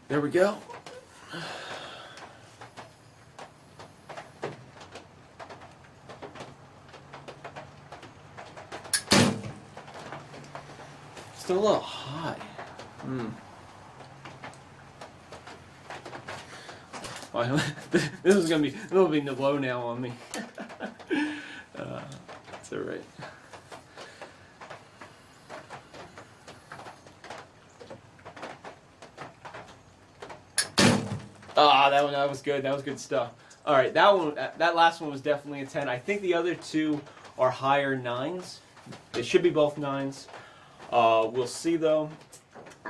There we go. Still a little high. Well, this is gonna be a little bit low now on me. That's all right. That was good. That was good stuff. All right, that last one was definitely a 10. I think the other two are higher 9s. They should be both 9s. We'll see though.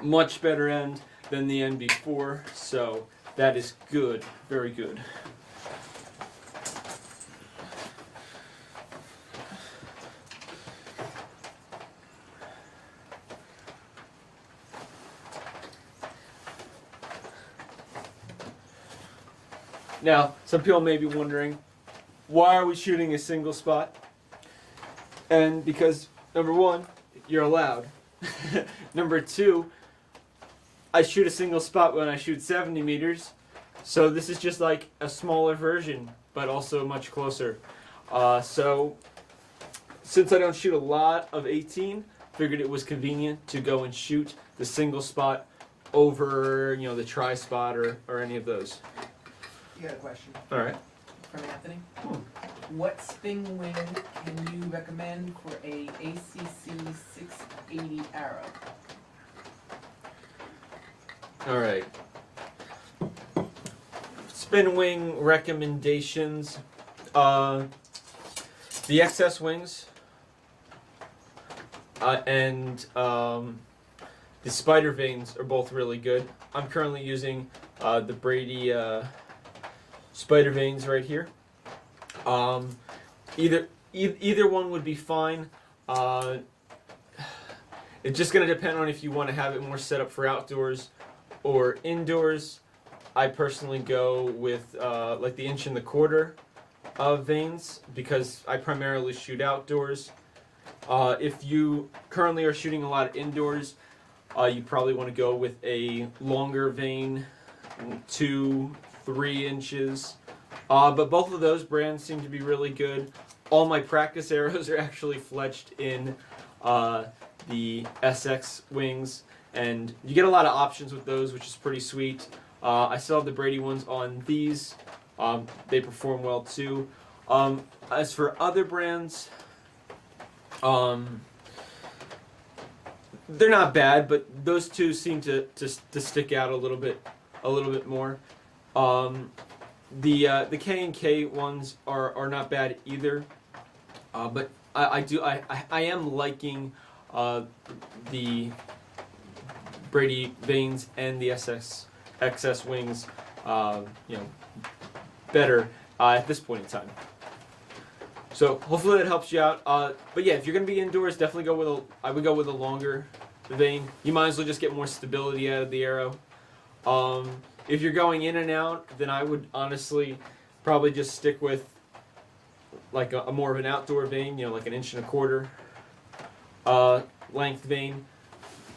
Much better end than the end before, so that is good. Very good. Now, some people may be wondering, why are we shooting a single spot? And because, number one, you're allowed. Number two, I shoot a single spot when I shoot 70 meters. So this is just like a smaller version, but also much closer. So since I don't shoot a lot of 18, figured it was convenient to go and shoot the single spot over, the tri-spot or any of those. You got a question? All right. From Anthony. What spin wing can you recommend for a ACC 680 arrow? All right. Spin wing recommendations. The XS wings and the spider veins are both really good. I'm currently using the Brady spider veins right here. Either one would be fine. It's just going to depend on if you want to have it more set up for outdoors or indoors. I personally go with like the 1.25 inch veins because I primarily shoot outdoors. If you currently are shooting a lot of indoors, you probably want to go with a longer vein, 2-3 inches. But both of those brands seem to be really good. All my practice arrows are actually fletched in the SX wings, and you get a lot of options with those, which is pretty sweet. I still have the Brady ones on these. They perform well too. As for other brands, they're not bad, but those two seem to stick out a little bit more. The K&K ones are not bad either, but I am liking the Brady veins and the XS wings, better at this point in time. So hopefully that helps you out. But yeah, if you're gonna be indoors, definitely I would go with a longer vein. You might as well just get more stability out of the arrow. If you're going in and out, then I would honestly probably just stick with like a more of an outdoor vein, like an 1.25 inch length vein,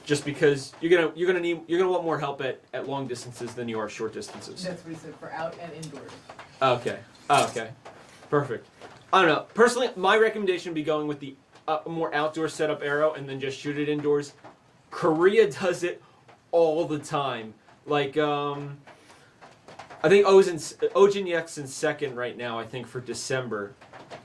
just because you're gonna want more help at long distances than you are short distances. That's what he said, for out and indoors. Okay, perfect. I don't know. Personally, my recommendation would be going with the more outdoor setup arrow and then just shoot it indoors. Korea does it all the time. Like, I think Ojin Yek's in second right now, I think, for December.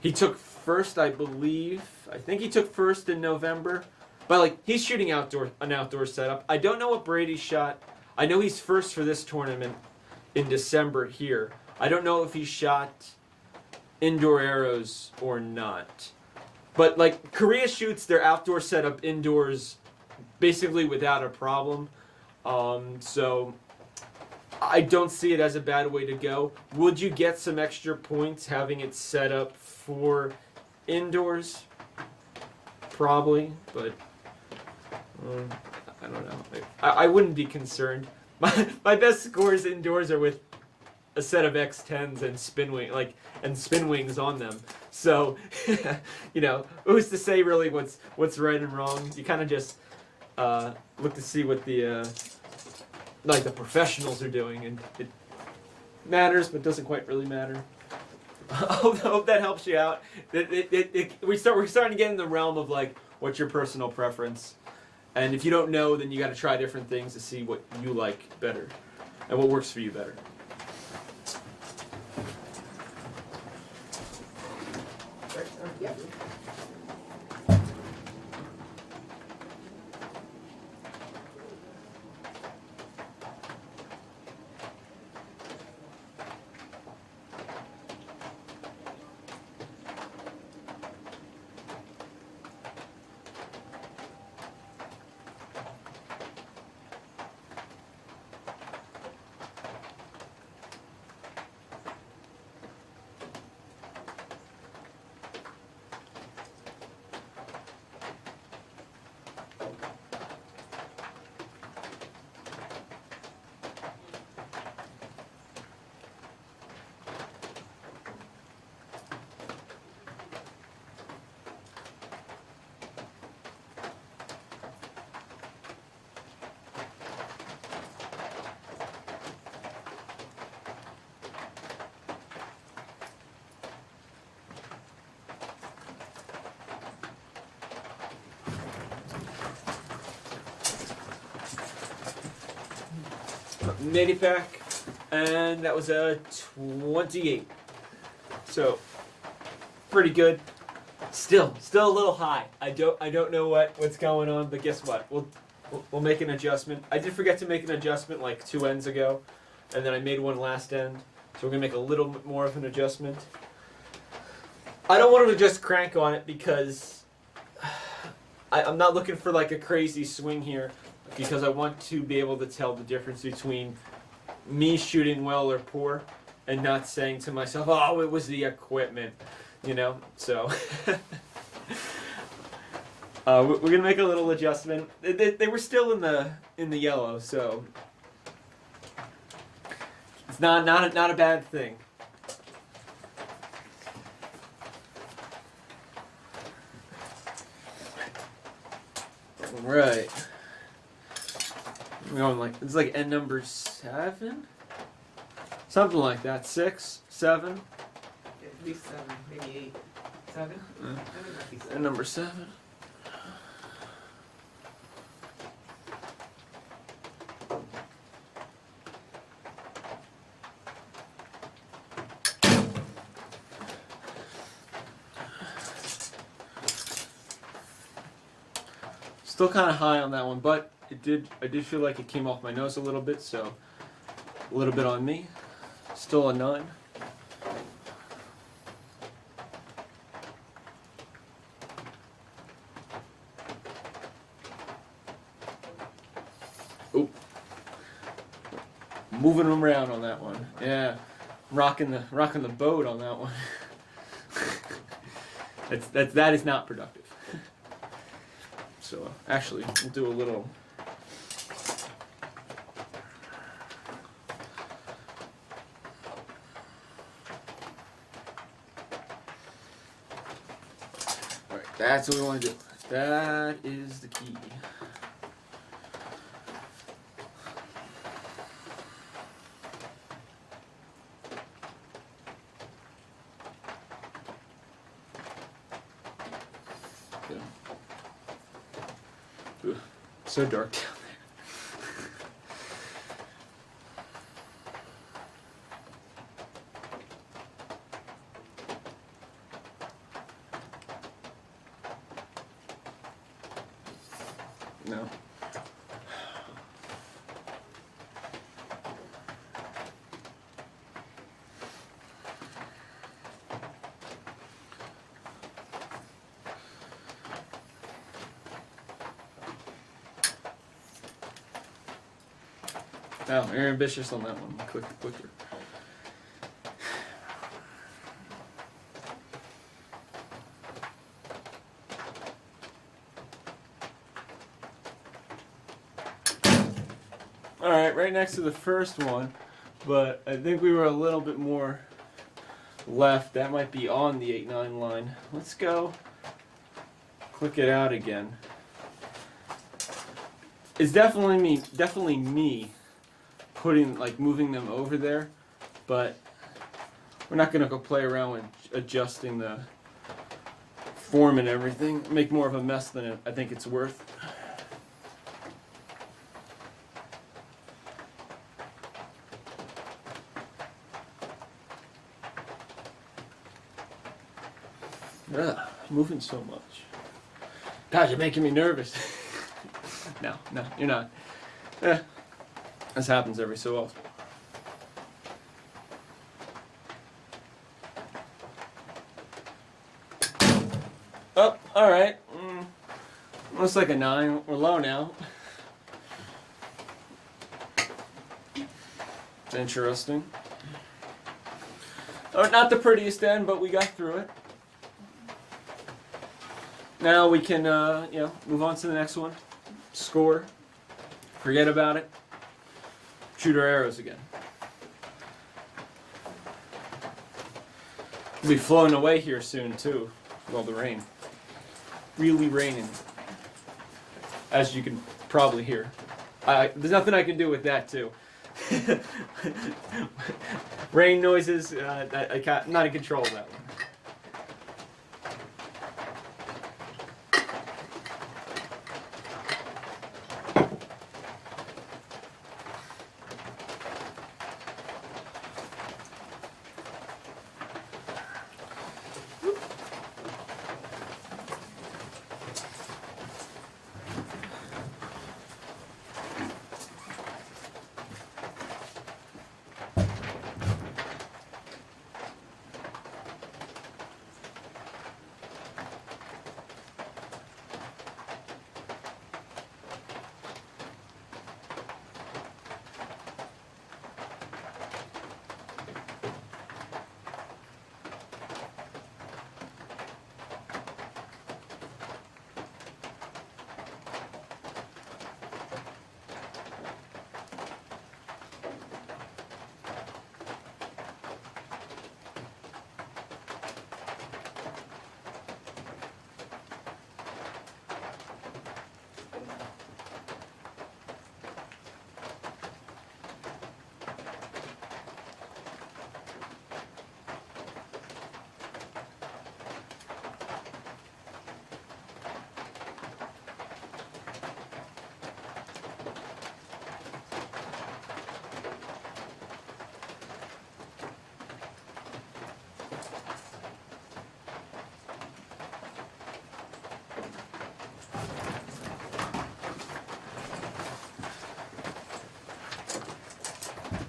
He took first, I believe. I think he took first in November. But, like, he's shooting an outdoor setup. I don't know what Brady shot. I know he's first for this tournament in December here. I don't know if he shot indoor arrows or not. But, like, Korea shoots their outdoor setup indoors basically without a problem. So I don't see it as a bad way to go. Would you get some extra points having it set up for indoors? Probably, but I don't know. I wouldn't be concerned. My best scores indoors are with a set of X10s and spin wings on them. So, who's to say really what's right and wrong? You kind of just look to see what the professionals are doing, and it matters, but doesn't quite really matter. I hope that helps you out. We're starting to get in the realm of like what's your personal preference, and if you don't know, then you got to try different things to see what you like better and what works for you better. Yep. Nady pack, and that was a 28. So pretty good. Still a little high. I don't know what's going on, but guess what? We'll make an adjustment. I did forget to make an adjustment like 2 ends ago, and then I made one last end. So we're gonna make a little bit more of an adjustment. I don't want him to just crank on it because I'm not looking for like a crazy swing here, because I want to be able to tell the difference between me shooting well or poor and not saying to myself, oh, it was the equipment, you know? So we're gonna make a little adjustment. They were still in the yellow, so it's not a bad thing. Right. We're going like, it's like end number 7? Something like that. 6, 7? At least 7, maybe 8. 7? I think it might be 7. End number 7. Still kind of high on that one, but I did feel like it came off my nose a little bit, so a little bit on me. Still a 9. Oop. Moving them around on that one. Yeah. Rocking the boat on that one. That is not productive. So actually, we'll do a little. All right, that's what we want to do. That is the key. Okay. Ooh, so dark down there. No. Oh, you're ambitious on that one. Quicker. Alright, right next to the first one, but I think we were a little bit more left. That might be on the 8-9 line. Let's go click it out again. It's definitely me putting, like, moving them over there, but we're not gonna go play around with adjusting the form and everything. Make more of a mess than I think it's worth. Ugh, moving so much. God, you're making me nervous. No, you're not. This happens every so often. Oh, alright. Looks like a 9. We're low now. Interesting. Oh, not the prettiest end, but we got through it. Now we can, move on to the next one. Score. Forget about it. Shoot our arrows again. We'll be flowing away here soon, too, with all the rain. Really raining. As you can probably hear. There's nothing I can do with that, too. Rain noises, I'm not in control of that one.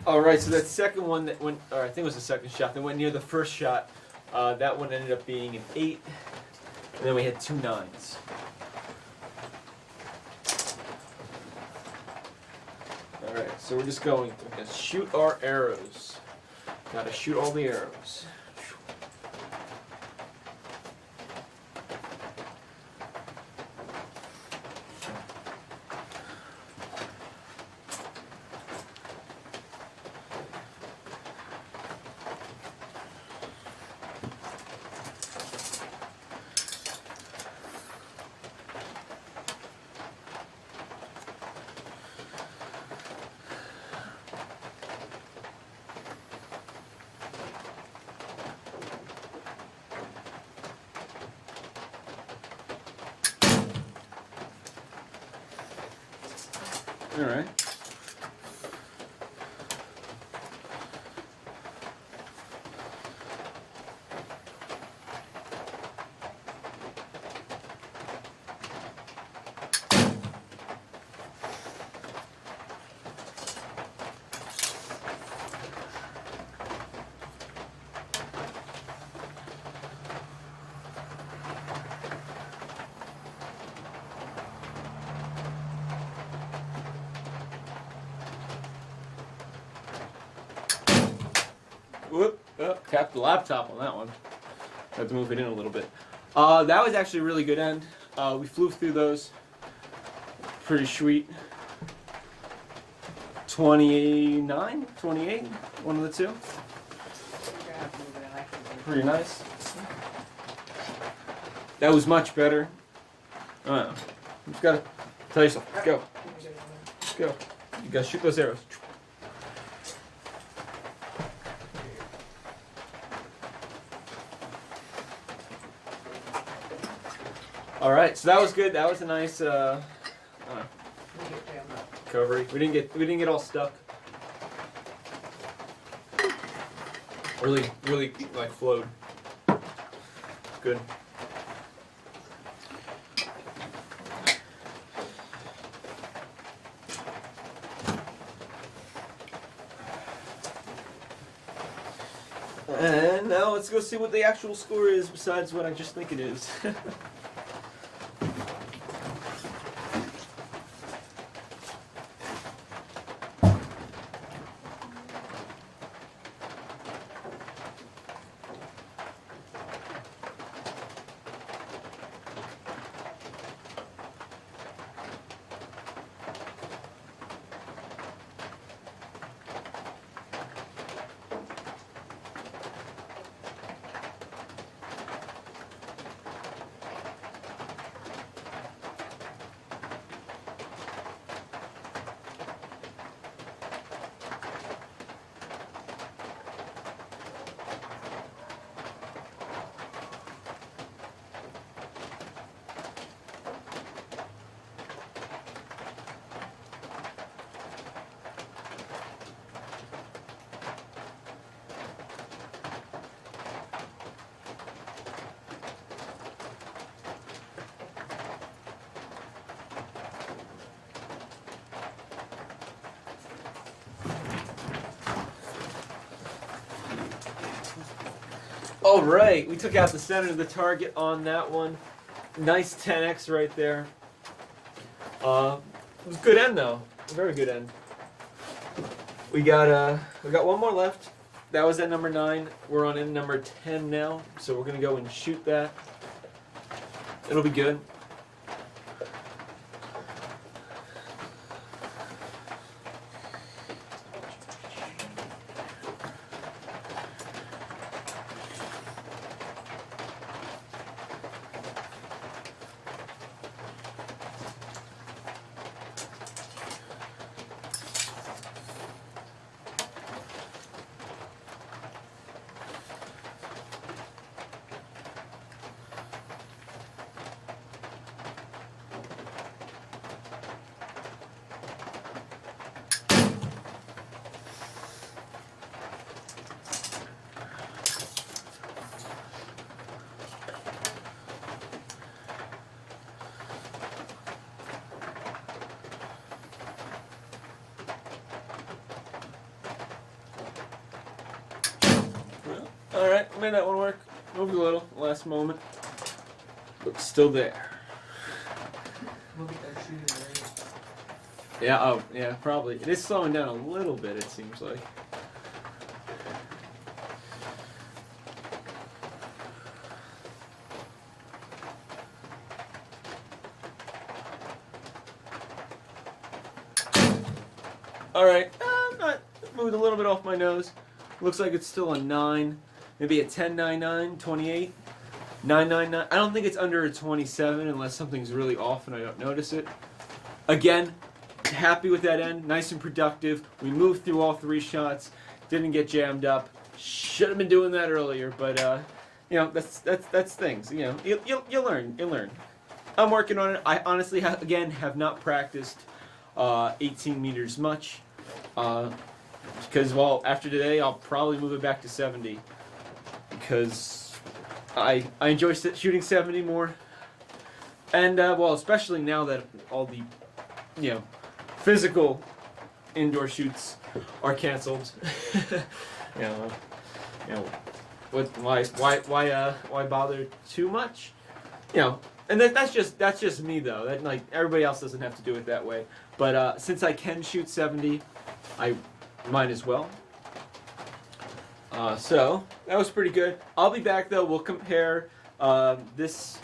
All right, so that second one that went, or I think it was the second shot that went near the first shot. That one ended up being an 8, and then we had 2 9s. All right, so we're just going to shoot our arrows. Got to shoot all the arrows. All right. Whoop, oh, tapped the laptop on that one. Have to move it in a little bit. That was actually a really good end. We flew through those. Pretty sweet. 29, 28, one of the two. You're gonna have to move it in, I can do it. Pretty nice. That was much better. You just gotta tell yourself, let's go, let's go. You gotta shoot those arrows. All right, so that was good. That was a nice recovery. We didn't get all stuck. Really like flowed. Good. And now let's go see what the actual score is besides what I just think it is. All right, we took out the center of the target on that one. Nice 10x right there. It was a good end though, a very good end. We got one more left. That was at number 9. We're on end number 10 now, so we're gonna go and shoot that. It'll be good. made that one work. Moved a little, last moment. But still there. Look at that shooting range. Yeah, oh, yeah, probably. It is slowing down a little bit, it seems like. Alright, not moved a little bit off my nose. Looks like it's still a 9. Maybe a 10.99, 28. 9.99. I don't think it's under a 27 unless something's really off and I don't notice it. Again, happy with that end. Nice and productive. We moved through all 3 shots. Didn't get jammed up. Should have been doing that earlier, but you know, that's things. You know, you'll learn. You'll learn. I'm working on it. I honestly, again, have not practiced 18 meters much. Because, well, after today, I'll probably move it back to 70. Because I enjoy shooting 70 more. And, well, especially now that all the, you know, physical indoor shoots are canceled. you know, why bother too much? You know, and that's just me though. That, like, everybody else doesn't have to do it that way. But since I can shoot 70, I might as well. So that was pretty good. I'll be back though. We'll compare this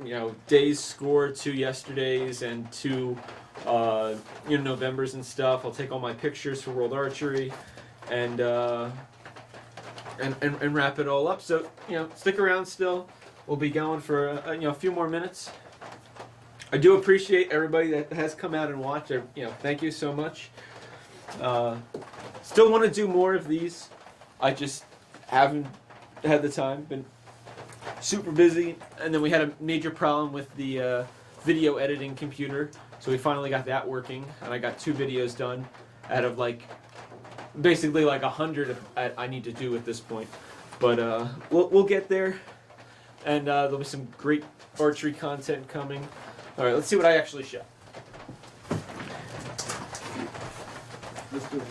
you know, day's score to yesterday's and to you know, November's and stuff. I'll take all my pictures for World Archery and wrap it all up. So, you know, stick around still. We'll be going for you know, a few more minutes. I do appreciate everybody that has come out and watched. You know, thank you so much. Still want to do more of these. I just haven't had the time. Been super busy, and then we had a major problem with the video editing computer, so we finally got that working, and I got 2 videos done out of like basically like 100 I need to do at this point. But we'll get there, and there'll be some great archery content coming. All right, let's see what I actually shot. Let's do it.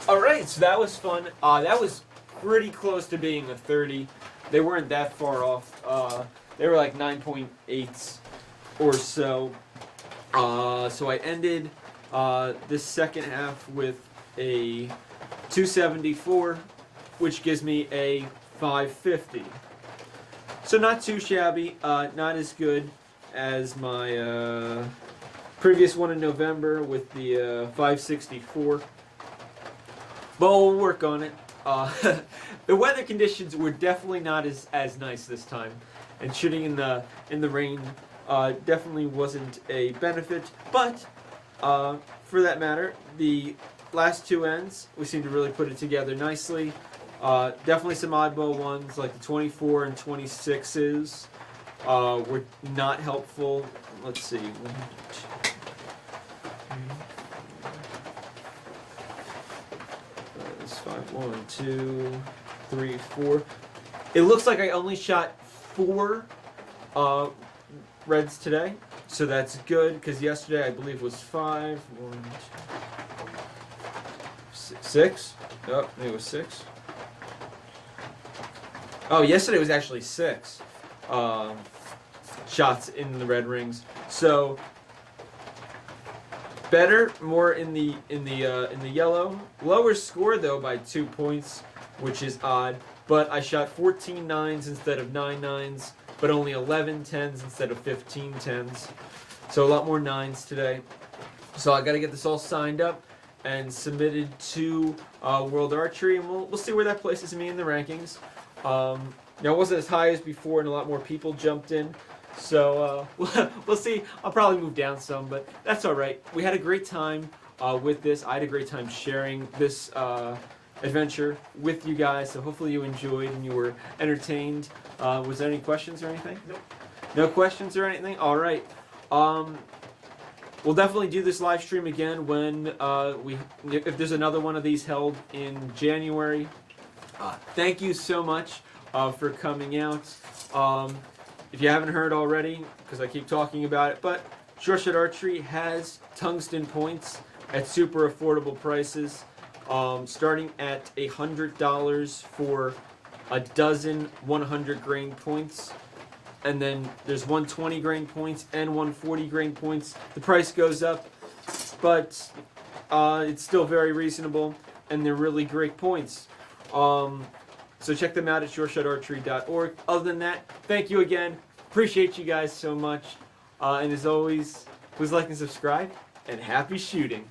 Alright, so that was fun. That was pretty close to being a 30. They weren't that far off. They were like 9.8s or so. So I ended this second half with a 274, which gives me a 550. So not too shabby, not as good as my previous one in November with the 564. But we'll work on it. The weather conditions were definitely not as nice this time, and shooting in the rain definitely wasn't a benefit. But for that matter, the last two ends we seem to really put it together nicely. Definitely some oddball ones like the 24 and 26s were not helpful. Let's see. That's 5, 1, 2, 3, 4. It looks like I only shot 4 reds today, so that's good because yesterday I believe was 5, 1, 2, 6. Oh, maybe it was 6. Oh, yesterday was actually 6 shots in the red rings. So better, more in the yellow. Lower score though by 2 points, which is odd. But I shot 14 9s instead of 9 9s, but only 11 10s instead of 15 10s. So a lot more 9s today. So I got to get this all signed up and submitted to World Archery, and we'll see where that places me in the rankings. Now it wasn't as high as before, and a lot more people jumped in. So we'll see. I'll probably move down some, but that's all right. We had a great time with this. I had a great time sharing this adventure with you guys. So hopefully you enjoyed and you were entertained. Was there any questions or anything? Nope. No questions or anything? All right. We'll definitely do this live stream again when if there's another one of these held in January. Thank you so much for coming out. If you haven't heard already, because I keep talking about it, but Sure Shot Archery has tungsten points at super affordable prices, starting at $100 for a dozen 100 grain points, and then there's 120 grain points and 140 grain points. The price goes up, but it's still very reasonable, and they're really great points. So check them out at sureshotarchery.org. Other than that, thank you again. Appreciate you guys so much. And as always, please like and subscribe, and happy shooting.